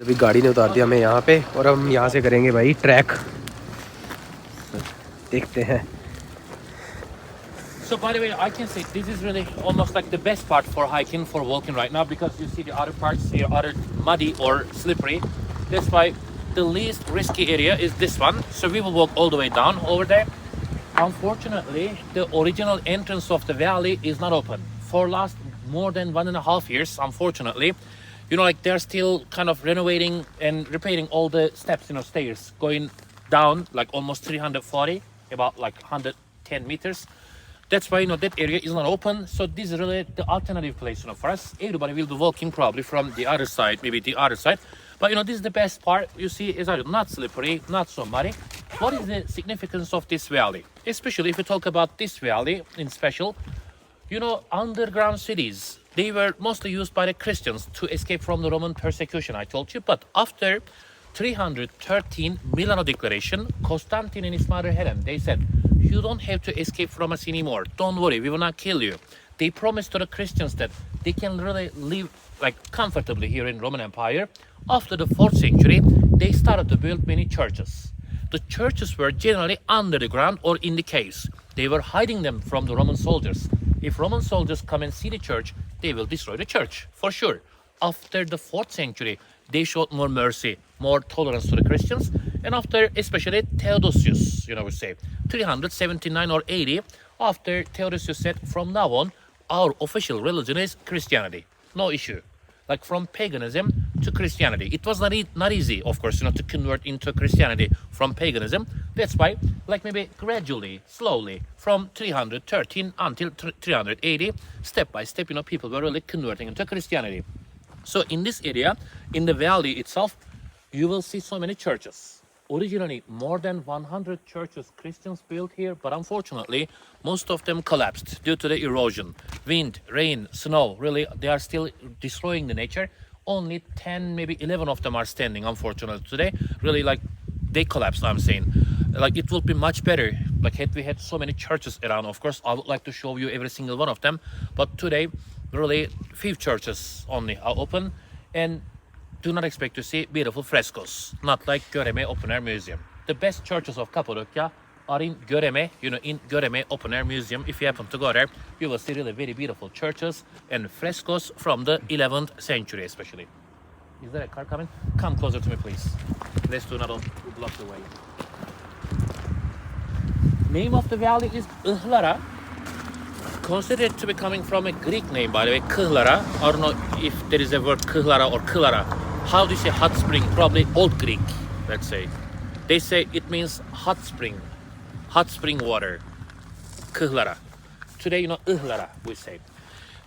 Speaker 2: अभी गाड़ी ने उतार दिया हमें यहाँ पे और हम यहाँ से करेंगे भाई ट्रैक, देखते हैं।
Speaker 1: So by the way, I can say this is really almost like the best part for hiking, for walking right now, because you see the other parts here are muddy or slippery. That's why the least risky area is this one. So we will walk all the way down over there. Unfortunately, the original entrance of the valley is not open for last more than 1.5 years. Unfortunately, you know, like they're still kind of renovating and repairing all the steps, you know, stairs going down like almost 340, about like 110 meters. That's why, you know, that area is not open. So this is really the alternative place, you know, for us. Everybody will be walking probably from the other side, maybe the other side. But, you know, this is the best part. You see, it's not slippery, not so muddy. What is the significance of this valley? Especially if you talk about this valley in special, you know, underground cities, they were mostly used by the Christians to escape from the Roman persecution, I told you. But after 313 Milano Declaration, Constantine and his mother Helen, they said, you don't have to escape from us anymore. Don't worry, we will not kill you. They promised to the Christians that they can really live like comfortably here in Roman Empire. After the 4th century, they started to build many churches. The churches were generally under the ground or in the caves. They were hiding them from the Roman soldiers. If Roman soldiers come and see the church, they will destroy the church, for sure. After the 4th century, they showed more mercy, more tolerance to the Christians. And after, especially Theodosius, you know, we say, 379 or 80, after Theodosius said, from now on, our official religion is Christianity. No issue. Like from paganism to Christianity. It was not easy, of course, you know, to convert into Christianity from paganism. That's why, like maybe gradually, slowly, from 313 until 380, step by step, you know, people were really converting into Christianity. So in this area, in the valley itself, you will see so many churches. Originally, more than 100 churches Christians built here, but unfortunately, most of them collapsed due to the erosion. Wind, rain, snow, really, they are still destroying the nature. Only 10, maybe 11 of them are standing, unfortunately, today. Really, like, they collapsed, I'm saying. Like, it would be much better, like, had we had so many churches around. Of course, I would like to show you every single one of them. But today, really, few churches only are open. And do not expect to see beautiful frescoes, not like Goreme Open Air Museum. The best churches of Cappadocia are in Goreme, you know, in Goreme Open Air Museum. If you happen to go there, you will see really very beautiful churches and frescoes from the 11th century, especially. Is there a car coming? Come closer to me, please. Let's do not block the way. Name of the valley is Ihlara. Considered to be coming from a Greek name, by the way, Kihlara. I don't know if there is a word Kihlara or Kilara. How do you say hot spring? Probably Old Greek, let's say. They say it means hot spring water. Kihlara. Today, you know, Ihlara, we say.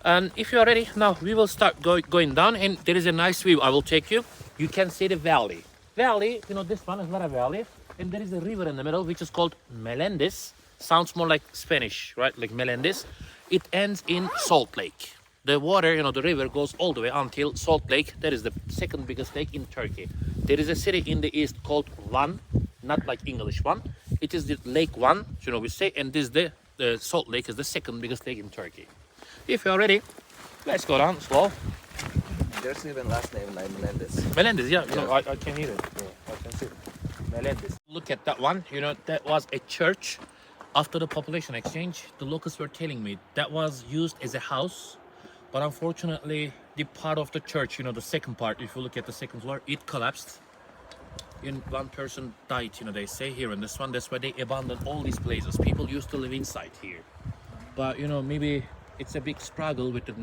Speaker 1: And if you are ready, now we will start going down, and there is a nice view. I will take you. You can see the valley. Valley, you know, this one is not a valley, and there is a river in the middle, which is called Melendez. Sounds more like Spanish, right? Like Melendez. It ends in Salt Lake. The water, you know, the river goes all the way until Salt Lake. That is the second biggest lake in Turkey. There is a city in the east called Van, not like English one. It is the Lake Van, you know, we say, and this the Salt Lake is the second biggest lake in Turkey. If you are ready, let's go down slow.
Speaker 2: There's even last name like Melendez.
Speaker 1: Melendez, yeah. You know, I can hear it. Yeah, I can see it. Melendez. Look at that one. You know, that was a church. After the population exchange, the locals were telling me that was used as a house, but unfortunately, the part of the church, you know, the second part, if you look at the second floor, it collapsed. And one person died, you know, they say here in this one. That's why they abandoned all these places. People used to live inside here. But, you know, maybe it's a big struggle with the,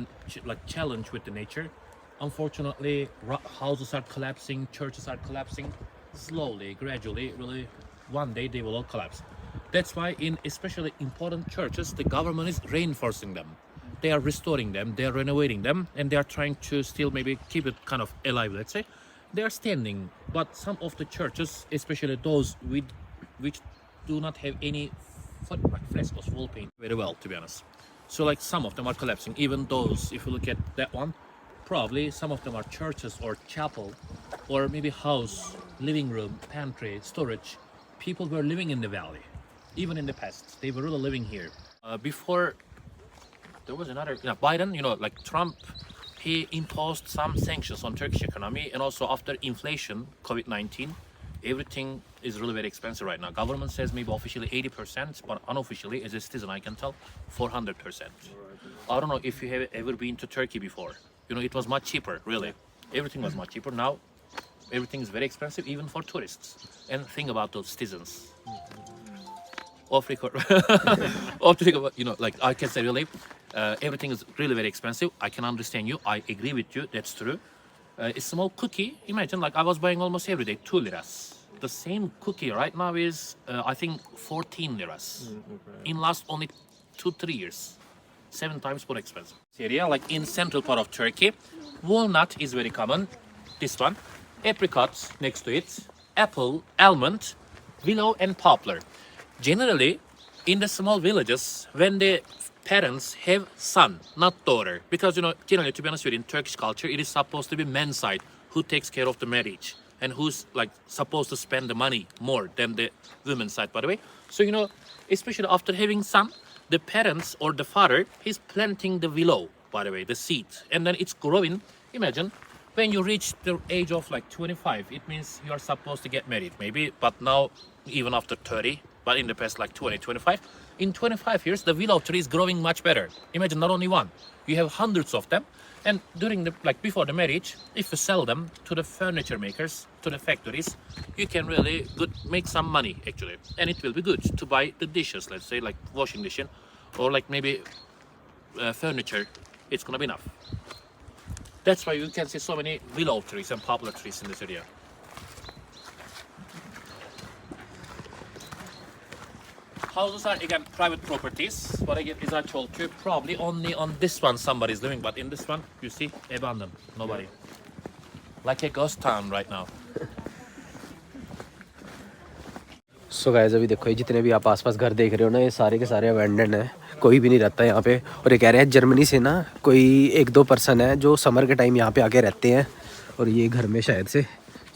Speaker 1: like, challenge with the nature. Unfortunately, houses are collapsing, churches are collapsing slowly, gradually, really, one day they will all collapse. That's why in especially important churches, the government is reinforcing them. They are restoring them, they are renovating them, and they are trying to still maybe keep it kind of alive, let's say. They are standing, but some of the churches, especially those which do not have any frescoes, wall paint, very well, to be honest. So like some of them are collapsing, even those, if you look at that one, probably some of them are churches or chapel, or maybe house, living room, pantry, storage. People were living in the valley. Even in the past, they were really living here. Before, there was another, Biden, like Trump, he imposed some sanctions on Turkish economy, and also after inflation, COVID-19, everything is really very expensive right now. Government says maybe officially 80%, but unofficially, as a citizen, I can tell 400%. I don't know if you have ever been to Turkey before. It was much cheaper, really. Everything was much cheaper. Now, everything is very expensive, even for tourists. And think about those citizens. Off record, like I can say really, everything is really very expensive. I can understand you. I agree with you. That's true. A small cookie, imagine, like I was buying almost every day 2 liras. The same cookie right now is, I think, 14 liras. In last only 2-3 years. 7 times more expensive. Area, like in central part of Turkey, walnut is very common. This one, apricots next to it, apple, almond, willow, and poplar. Generally, in the small villages, when the parents have son, not daughter, because generally, to be honest with you, in Turkish culture, it is supposed to be man's side who takes care of the marriage and who's like supposed to spend the money more than the women's side, by the way. So especially after having son, the parents or the father, he's planting the willow, by the way, the seed, and then it's growing. Imagine when you reach the age of like 25, it means you are supposed to get married, maybe, but now even after 30. But in the past, like 20, 25, in 25 years, the willow tree is growing much better. Imagine not only one, you have hundreds of them. And during before the marriage, if you sell them to the furniture makers, to the factories, you can really make some money actually. And it will be good to buy the dishes, let's say like washing machine or like maybe furniture. It's gonna be enough. That's why you can see so many willow trees and poplar trees in this area. Houses are again private properties, but again, as I told you, probably only on this one somebody's living, but in this one, you see, abandoned, nobody. Like a ghost town right now.
Speaker 2: So guys अभी देखो ये जितने भी आप आसपास घर देख रहे हो ना, ये सारे के सारे अबैंडन है, कोई भी नहीं रहता है यहाँ पे। और ये कह रहे हैं जर्मनी से ना कोई 1-2 पर्सन है जो समर के टाइम यहाँ पे आके रहते हैं, और ये घर में शायद से।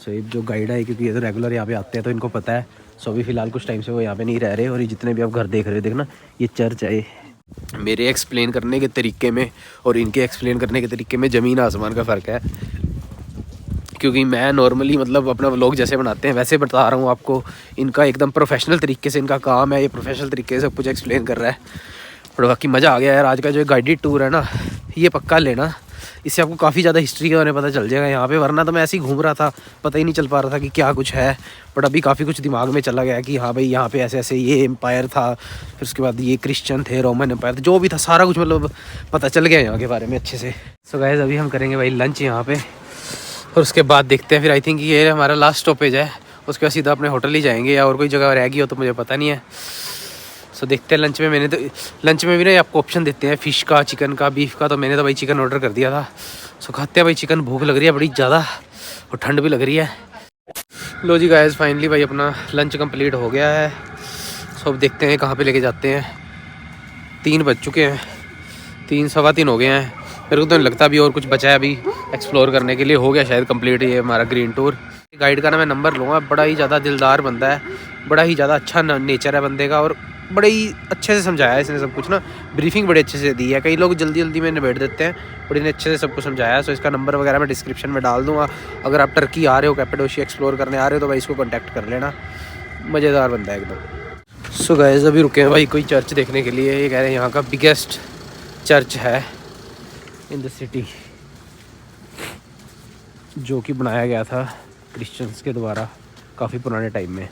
Speaker 2: सो ये जो गाइड है, क्योंकि ये तो रेगुलर यहाँ पे आते हैं तो इनको पता है। सो अभी फ़िलहाल कुछ टाइम से वो यहाँ पे नहीं रह रहे। और ये जितने भी आप घर देख रहे हो, देखना ये चर्च है। मेरे एक्सप्लेन करने के तरीके में और इनके एक्सप्लेन करने के तरीके में ज़मीन आसमान का फ़र्क है, क्योंकि मैं नॉर्मली मतलब अपना व्लॉग जैसे बनाते हैं वैसे बता रहा हूँ आपको। इनका एकदम प्रोफेशनल तरीके से इनका काम है, ये प्रोफेशनल तरीके से सब कुछ एक्सप्लेन कर रहा है। और बाकी मज़ा आ गया यार। आज का जो गाइडेड टूर है ना, ये पक्का लेना, इससे आपको काफ़ी ज़्यादा हिस्ट्री के बारे में पता चल जाएगा यहाँ पे। वरना तो मैं ऐसे ही घूम रहा था, पता ही नहीं चल पा रहा था कि क्या कुछ है। बट अभी काफ़ी कुछ दिमाग में चला गया कि हाँ भाई यहाँ पे ऐसे ऐसे ये एम्पायर था, फिर उसके बाद ये क्रिश्चियन थे, रोमन एम्पायर था, जो भी था सारा कुछ मतलब पता चल गया यहाँ के बारे में अच्छे से। सो गाइस अभी हम करेंगे भाई लंच यहाँ पे, और उसके बाद देखते हैं फिर। आई थिंक ये हमारा लास्ट स्टॉपेज है, उसके बाद सीधा अपने होटल ही जाएंगे, या और कोई जगह रह गई हो तो मुझे पता नहीं है। सो देखते हैं। लंच में लंच में भी ना आपको ऑप्शन देते हैं फ़िश का, चिकन का, बीफ का। तो मैंने तो भाई चिकन ऑर्डर कर दिया था। सो खाते हैं भाई चिकन। भूख लग रही है बड़ी ज़्यादा और ठंड भी लग रही है। लो जी गाइस फाइनली भाई अपना लंच कंप्लीट हो गया है। सो अब देखते हैं कहाँ पे लेके जाते हैं। 3 बज चुके हैं, 3 सवा 3 हो गए हैं। मेरे को तो नहीं लगता अभी और कुछ बचा है अभी एक्सप्लोर करने के लिए। हो गया शायद कंप्लीट ये हमारा ग्रीन टूर। गाइड का ना मैं नंबर लूँगा। बड़ा ही ज़्यादा दिलदार बंदा है, बड़ा ही ज़्यादा अच्छा नेचर है बंदे का, और बड़े ही अच्छे से समझाया है इसने सब कुछ ना। ब्रीफिंग बड़े अच्छे से दी है। कई लोग जल्दी जल्दी में निबेड़ देते हैं, बड़े ने अच्छे से सब कुछ समझाया है। सो इसका नंबर वगैरह मैं डिस्क्रिप्शन में डाल दूँगा। अगर आप टर्की आ रहे हो, कैपेडोशिया एक्सप्लोर करने आ रहे हो, तो भाई इसको कॉन्टैक्ट कर लेना। मज़ेदार बंदा है एकदम। सो गाइस अभी रुके हैं भाई कोई चर्च देखने के लिए। ये कह रहे हैं यहाँ का बिगेस्ट चर्च है इन द सिटी, जो कि बनाया गया था क्रिश्चियंस के द्वारा काफ़ी पुराने टाइम में।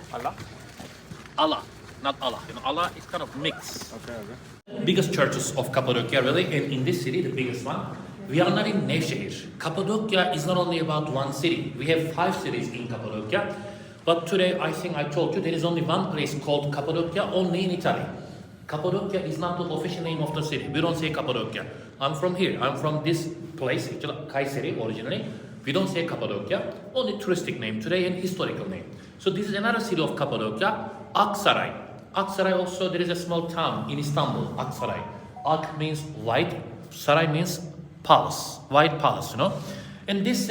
Speaker 1: Allah, not Allah. Allah is kind of mix. Okay. Biggest churches of Cappadocia, really, and in this city, the biggest one. We are not in Nevşehir. Cappadocia is not only about one city. We have 5 cities in Cappadocia, but today I think I told you there is only one place called Cappadocia, only in Italy. Cappadocia is not the official name of the city. We don't say Cappadocia. I'm from here. I'm from this place, actually Kayseri originally. We don't say Cappadocia. Only touristic name today and historical name. So this is another city of Cappadocia, Aksaray. Aksaray also, there is a small town in Istanbul, Aksaray. Ak means white, Saray means palace, white palace, And in this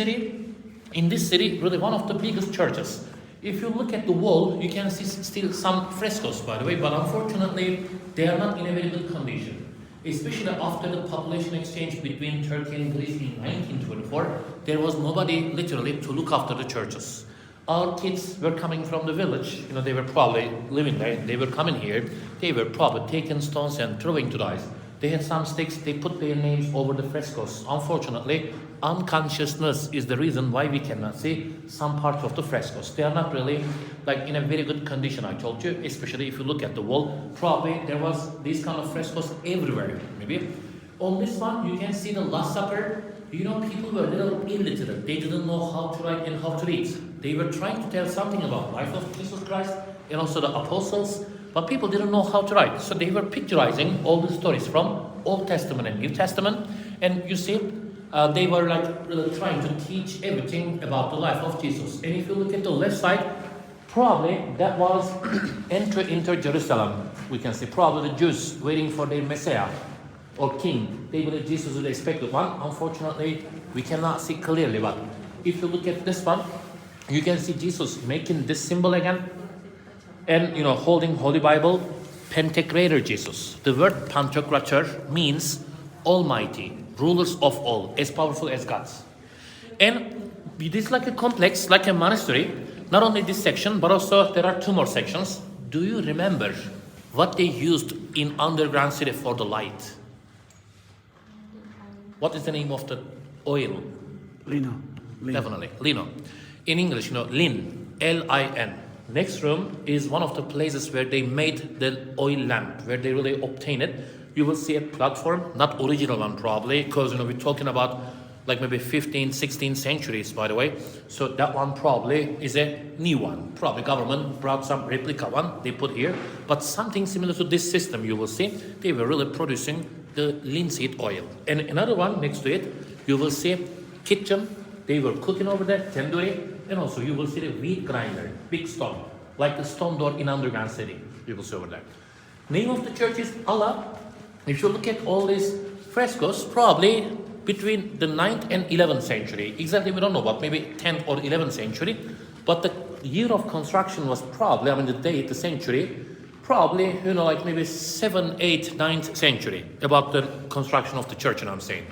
Speaker 1: city, really one of the biggest churches. If you look at the wall, you can see still some frescoes, by the way, but unfortunately, they are not in a very good condition. Especially after the population exchange between Turkey and Greece in 1924, there was nobody literally to look after the churches. Our kids were coming from the village, they were probably living there, they were coming here, they were probably taking stones and throwing to the ice. They had some sticks, they put their names over the frescoes. Unfortunately, unconsciousness is the reason why we cannot see some parts of the frescoes. They are not really in a very good condition, I told you, especially if you look at the wall. Probably there was these kind of frescoes everywhere, maybe. On this one, you can see the Last Supper. People were a little illiterate. They didn't know how to write and how to read. They were trying to tell something about the life of Jesus Christ and also the apostles, but people didn't know how to write. So they were picturizing all the stories from Old Testament and New Testament. And you see, they were really trying to teach everything about the life of Jesus. And if you look at the left side, probably that was enter into Jerusalem. We can see probably the Jews waiting for their Messiah or king. They believe Jesus is the expected one. Unfortunately, we cannot see clearly, but if you look at this one, you can see Jesus making this symbol again and holding Holy Bible, Pentecrator Jesus. The word Pantocrator means Almighty, rulers of all, as powerful as gods. And it is like a complex, like a monastery. Not only this section, but also there are two more sections. Do you remember what they used in underground city for the light? What is the name of the oil?
Speaker 3: Lino.
Speaker 1: Definitely, lino. In English, lin, L-I-N. Next room is one of the places where they made the oil lamp, where they really obtained it. You will see a platform, not original one probably, because we're talking about maybe 15th, 16th centuries, by the way. So that one probably is a new one. Probably government brought some replica one they put here. But something similar to this system, you will see. They were really producing the linseed oil. And another one next to it, you will see kitchen. They were cooking over there, tandoori. And also you will see the wheat grinder, big stone, like the stone door in underground city. You will see over there. Name of the church is Allah. If you look at all these frescoes, probably between the 9th and 11th century. Exactly, we don't know, but maybe 10th or 11th century. But the year of construction was probably, the date, the century, probably, maybe 7th, 8th, 9th century, about the construction of the church, I'm saying.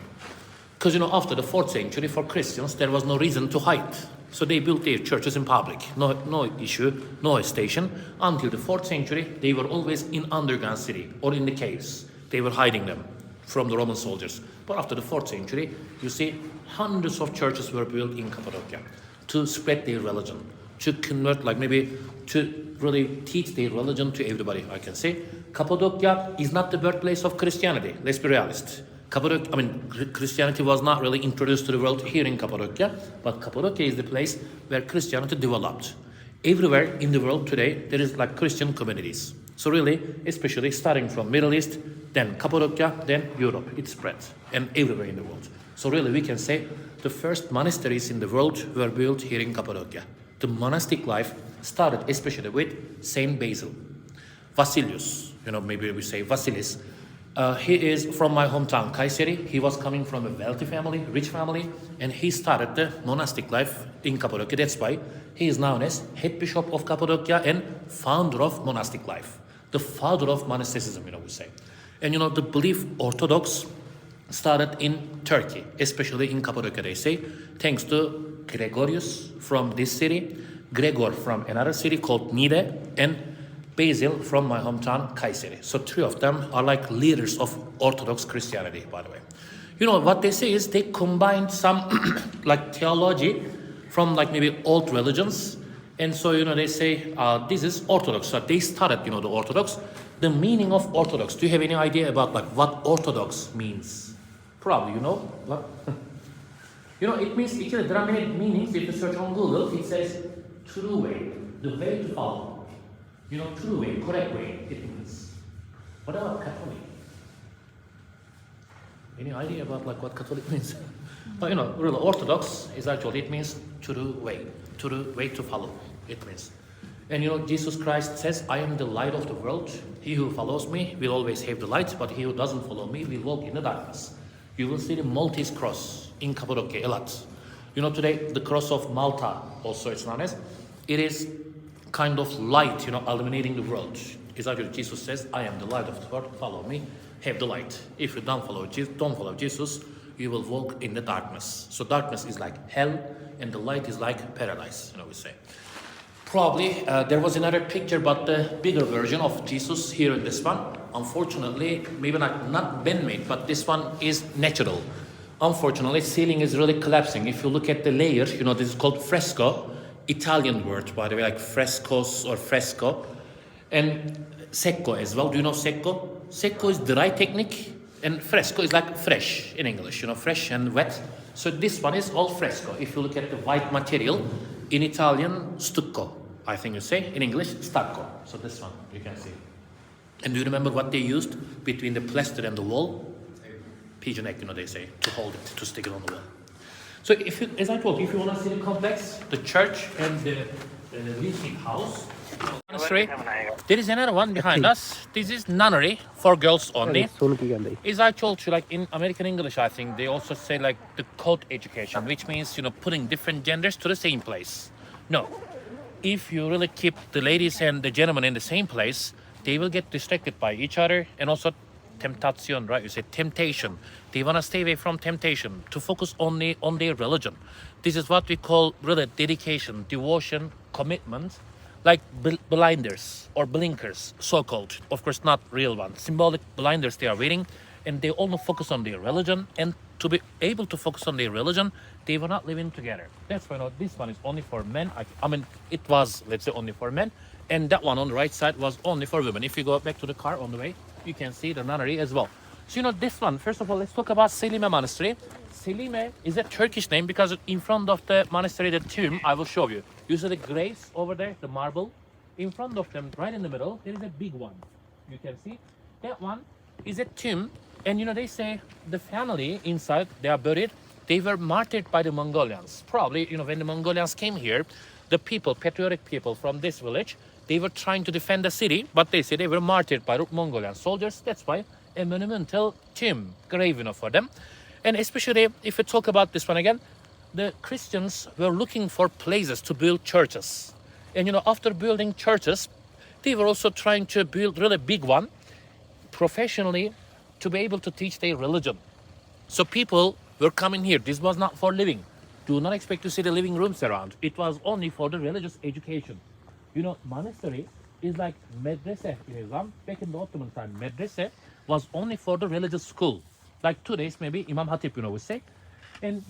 Speaker 1: Because, after the 4th century, for Christians, there was no reason to hide. So they built their churches in public. No issue, no station. Until the 4th century, they were always in underground city or in the caves. They were hiding them from the Roman soldiers. But after the 4th century, you see hundreds of churches were built in Cappadocia to spread their religion, to convert, maybe to really teach their religion to everybody, I can say. Cappadocia is not the birthplace of Christianity, let's be realist. Christianity was not really introduced to the world here in Cappadocia, but Cappadocia is the place where Christianity developed. Everywhere in the world today, there is Christian communities. So really, especially starting from Middle East, then Cappadocia, then Europe, it spread, and everywhere in the world. So really, we can say the first monasteries in the world were built here in Cappadocia. The monastic life started especially with Saint Basil, Vasilius, maybe we say Vasilis. He is from my hometown, Kayseri. He was coming from a wealthy family, rich family, and he started the monastic life in Cappadocia. That's why he is known as head bishop of Cappadocia and founder of monastic life. The father of monasticism, we say. And the belief Orthodox started in Turkey, especially in Cappadocia, they say, thanks to Gregorius from this city, Gregor from another city called Nide, and Basil from my hometown, Kayseri. So three of them are leaders of Orthodox Christianity, by the way. What they say is they combined some theology from maybe old religions. And so, they say this is Orthodox. So they started, the Orthodox. The meaning of Orthodox. Do you have any idea about what Orthodox means? Probably, What? It means, actually, there are many meanings. If you search on Google, it says true way, the way to follow. True way, correct way, it means. What about Catholic? Any idea about what Catholic means? But really Orthodox is actually, it means true way to follow, it means. And Jesus Christ says, I am the light of the world. He who follows me will always have the light, but he who doesn't follow me will walk in the darkness. You will see the Maltese cross in Cappadocia a lot. Today the cross of Malta, also it's known as, it is kind of light, illuminating the world. Exactly, Jesus says, I am the light of the world, follow me, have the light. If you don't follow Jesus, you will walk in the darkness. So darkness is like hell, and the light is like paradise, we say. Probably there was another picture, but the bigger version of Jesus here in this one. Unfortunately, maybe not man-made, but this one is natural. Unfortunately, ceiling is really collapsing. If you look at the layer, this is called fresco. Italian word, by the way, like frescos or fresco. And secco as well. Do you know secco? Secco is dry technique, and fresco is like fresh in English, fresh and wet. So this one is all fresco. If you look at the white material, in Italian, stucco, I think you say. In English, stucco. So this one, you can see. And do you remember what they used between the plaster and the wall? Pigeon egg, they say, to hold it, to stick it on the wall. So as I told you, if you want to see the complex, the church and the meeting house, monastery, there is another one behind us. This is nunnery for girls only. As I told you, like in American English, I think they also say like the co-education, which means, putting different genders to the same place. No. If you really keep the ladies and the gentlemen in the same place, they will get distracted by each other, and also temptation, right? You say temptation. They want to stay away from temptation, to focus only on their religion. This is what we call really dedication, devotion, commitment, like blinders or blinkers, so-called. Of course, not real ones. Symbolic blinders they are wearing, and they only focus on their religion. And to be able to focus on their religion, they were not living together. That's why this one is only for men. I mean, it was, let's say, only for men. And that one on the right side was only for women. If you go back to the car on the way, you can see the nunnery as well. So, this one, first of all, let's talk about Selime Monastery. Selime is a Turkish name because in front of the monastery, the tomb, I will show you. You see the graves over there, the marble. In front of them, right in the middle, there is a big one. You can see. That one is a tomb. And, they say the family inside, they are buried. They were martyred by the Mongolians. Probably, when the Mongolians came here, the people, patriotic people from this village, they were trying to defend the city, but they say they were martyred by Mongolian soldiers. That's why a monumental tomb, grave, for them. And especially if we talk about this one again, the Christians were looking for places to build churches. And, after building churches, they were also trying to build really big one, professionally, to be able to teach their religion. So people were coming here. This was not for living. Do not expect to see the living rooms around. It was only for the religious education. Monastery is like medrese in Islam. Back in the Ottoman time, medrese was only for the religious school. Like today's maybe Imam Hatip, we say. And,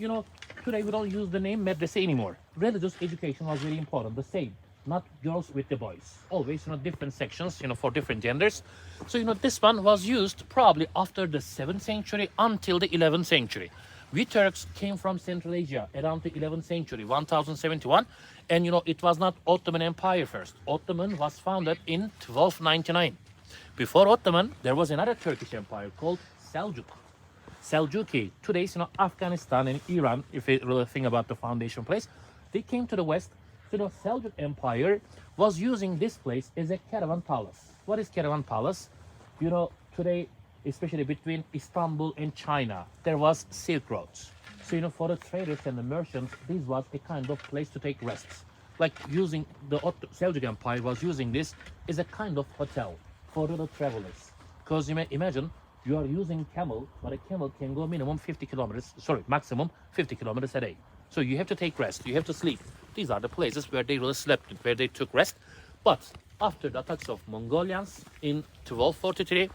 Speaker 1: today we don't use the name medrese anymore. Religious education was very important, the same. Not girls with the boys. Always, different sections, for different genders. So, this one was used probably after the 7th century until the 11th century. We Turks came from Central Asia around the 11th century, 1071. And, it was not Ottoman Empire first. Ottoman was founded in 1299. Before Ottoman, there was another Turkish empire called Seljuk. Seljuki. Today's, Afghanistan and Iran, if you really think about the foundation place, they came to the west. So the Seljuk Empire was using this place as a caravan palace. What is caravan palace? Today, especially between Istanbul and China, there was Silk Roads. So, for the traders and the merchants, this was a kind of place to take rests. Like using the Seljuk Empire was using this as a kind of hotel for the travelers. Because you may imagine, you are using camel, but a camel can go maximum 50 kilometers a day. So you have to take rest, you have to sleep. These are the places where they really slept, where they took rest. But after the attacks of Mongolians in 1243,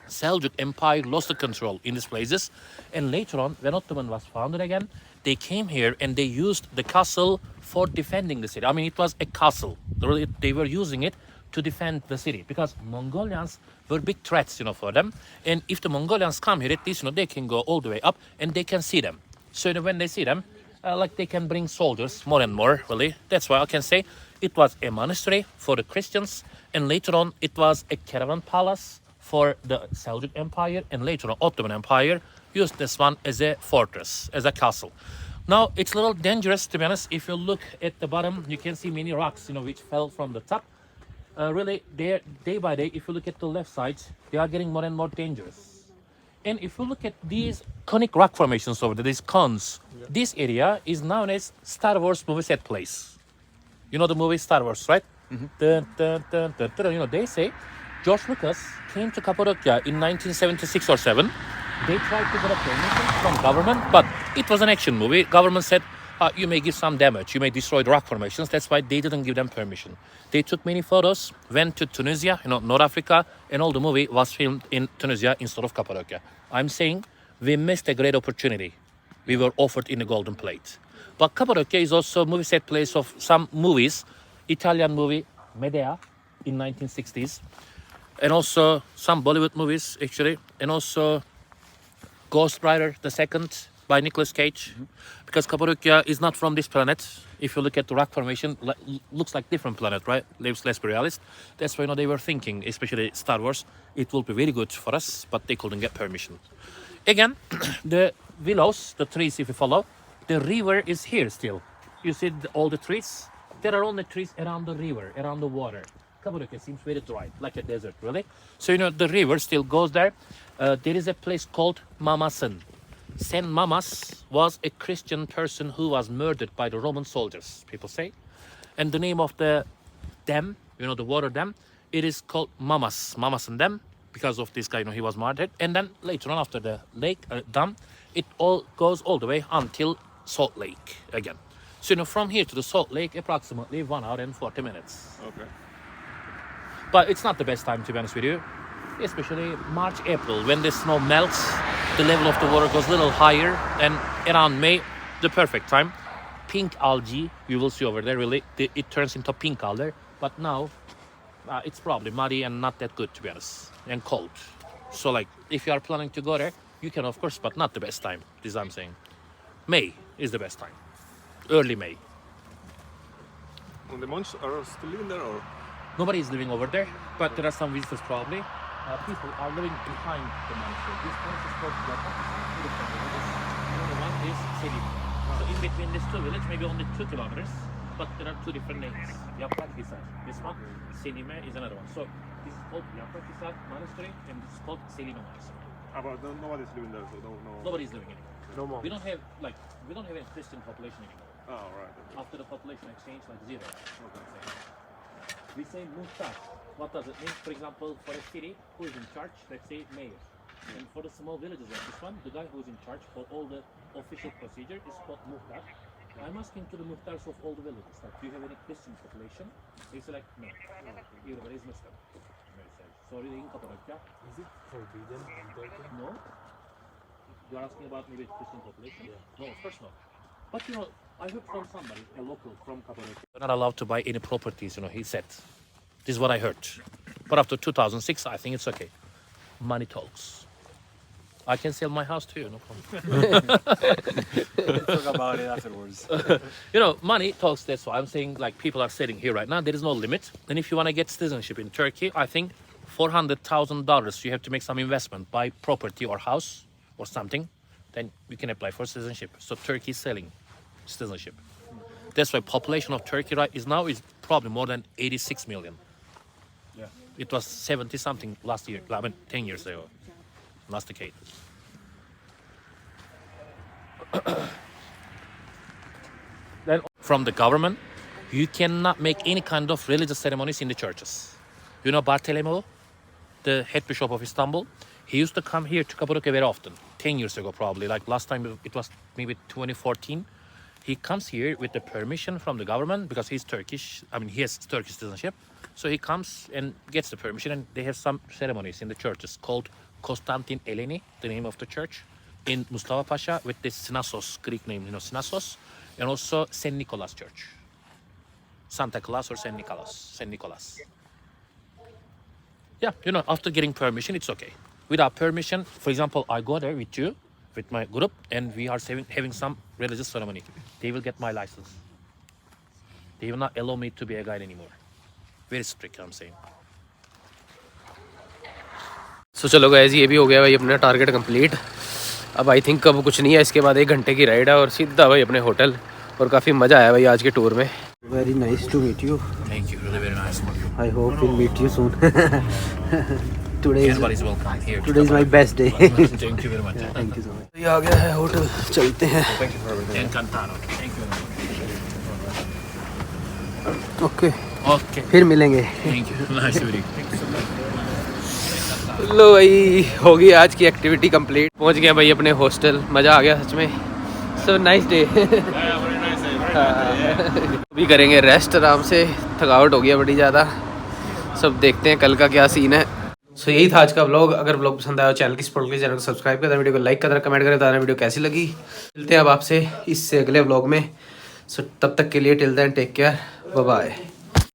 Speaker 1: Seljuk Empire lost the control in these places. And later on, when Ottoman was founded again, they came here and they used the castle for defending the city. I mean, it was a castle. They were using it to defend the city because Mongolians were big threats, for them. And if the Mongolians come here, at least, they can go all the way up and they can see them. So when they see them, they can bring soldiers more and more, really. That's why I can say it was a monastery for the Christians, and later on it was a caravan palace for the Seljuk Empire, and later on Ottoman Empire used this one as a fortress, as a castle. Now it's a little dangerous, to be honest. If you look at the bottom, you can see many rocks, which fell from the top. Really, day by day, if you look at the left side, they are getting more and more dangerous. And if you look at these conic rock formations over there, these cones, this area is known as Star Wars movie set place. You know the movie Star Wars, right? Dun, dun, dun, dun, dun. You know, they say George Lucas came to Cappadocia in 1976 or 7. They tried to get a permission from government, but it was an action movie. Government said, you may give some damage, you may destroy the rock formations. That's why they didn't give them permission. They took many photos, went to Tunisia, North Africa, and all the movie was filmed in Tunisia instead of Cappadocia. I'm saying we missed a great opportunity. We were offered in a golden plate. But Cappadocia is also a movie set place of some movies. Italian movie Medea in 1960s. And also some Bollywood movies, actually. And also Ghost Rider the Second by Nicolas Cage. Because Cappadocia is not from this planet. If you look at the rock formation, looks like different planet, right? Let's be realist. That's why they were thinking, especially Star Wars, it will be very good for us, but they couldn't get permission. Again, the willows, the trees, if you follow, the river is here still. You see all the trees? There are only trees around the river, around the water. Cappadocia seems very dry, like a desert, really. So, the river still goes there. There is a place called Mamasan. Saint Mamas was a Christian person who was murdered by the Roman soldiers, people say. And the name of the dam, the water dam, it is called Mamasan Dam, because of this guy, he was murdered. And then later on, after the lake dam, it all goes all the way until Salt Lake again. So, from here to the Salt Lake, approximately 1 hour and 40 minutes.
Speaker 4: Okay.
Speaker 1: But it's not the best time, to be honest with you. Especially March, April, when the snow melts, the level of the water goes a little higher. And around May, the perfect time. Pink algae, you will see over there, really. It turns into pink color. But now, it's probably muddy and not that good, to be honest. And cold. So, if you are planning to go there, you can, of course, but not the best time. This is what I'm saying. May is the best time. Early May.
Speaker 4: And the monks are still living there, or?
Speaker 1: Nobody is living over there, but there are some visitors probably. People are living behind the monastery. This place is called Goreme. The one is city. So in between these two villages, maybe only 2 kilometers, but there are 2 different names. Yaprakhisar. This one, Selime is another one. So this is called Yaprakhisar Monastery, and this is called Selime Monastery.
Speaker 4: But nobody's living there, so no.
Speaker 1: Nobody's living anymore.
Speaker 3: No more.
Speaker 1: We don't have any Christian population anymore.
Speaker 4: Oh, right. Okay.
Speaker 1: After the population exchange, zero.
Speaker 4: Okay.
Speaker 1: We say muhtar. What does it mean? For example, for a city, who is in charge? Let's say mayor. And for the small villages like this one, the guy who is in charge for all the official procedure is called muhtar. I'm asking to the muhtars of all the villages, do you have any Christian population? They say no. Everybody is Muslim. Sorry, in Cappadocia.
Speaker 3: Is it forbidden in Turkey?
Speaker 1: No. You are asking about maybe Christian population? Yeah. No, of course not. But I heard from somebody, a local from Cappadocia. You're not allowed to buy any properties, he said. This is what I heard. But after 2006, I think it's okay. Money talks. I can sell my house to you, no problem.
Speaker 3: Let's talk about it afterwards.
Speaker 1: Money talks, that's why I'm saying, people are sitting here right now, there is no limit. And if you want to get citizenship in Turkey, I think $400,000, you have to make some investment, buy property or house or something, then you can apply for citizenship. So Turkey is selling citizenship. That's why population of Turkey is probably more than 86 million.
Speaker 3: Yeah.
Speaker 1: It was 70 something last year, 10 years ago, last decade. Then from the government, you cannot make any kind of religious ceremonies in the churches. Bartolomeo, the head bishop of Istanbul, he used to come here to Cappadocia very often, 10 years ago probably, last time it was maybe 2014. He comes here with the permission from the government because he's Turkish. He has Turkish citizenship. So he comes and gets the permission, and they have some ceremonies in the churches called Konstantin Eleni, the name of the church, in Mustafa Pasha with the Synassos, Greek name, Synassos, and also St. Nicholas Church. Santa Claus or St. Nicholas. Yeah, after getting permission, it's okay. Without permission, for example, I go there with you, with my group, and we are having some religious ceremony. They will get my license. They will not allow me to be a guide anymore. Very strict, I'm saying.
Speaker 2: So चलो guys, ये भी हो गया भाई अपना target complete. अब I think अब कुछ नहीं है, इसके बाद 1 घंटे की राइड है और सीधा भाई अपने होटल. और काफ़ी मज़ा आया भाई आज के टूर में.
Speaker 3: Very nice to meet you.
Speaker 1: Thank you, really very nice.
Speaker 3: I hope we'll meet you soon.
Speaker 1: Everybody's welcome here.
Speaker 3: Today is my best day.
Speaker 1: Thank you very much.
Speaker 3: Thank you so much.
Speaker 2: ये आ गया है hotel, चलते हैं.
Speaker 1: Thank you for everything. Encantado. Thank you very much.
Speaker 3: Okay
Speaker 1: okay
Speaker 3: फिर मिलेंगे।
Speaker 1: Thank you nice meeting
Speaker 2: लो भाई, हो गई आज की एक्टिविटी कंप्लीट। पहुंच गए भाई अपने हॉस्टल, मज़ा आ गया सच में। So nice day. अभी करेंगे रेस्ट आराम से, थकावट हो गया बड़ी ज़्यादा। सब देखते हैं कल का क्या सीन है। सो यही था आज का व्लॉग। अगर व्लॉग पसंद आया चैनल की सपोर्ट के लिए चैनल को सब्सक्राइब कर देना, वीडियो को लाइक कर देना, कमेंट करके बताना वीडियो कैसी लगी। मिलते हैं अब आपसे इससे अगले व्लॉग में। सो तब तक के लिए till then take care, bye bye.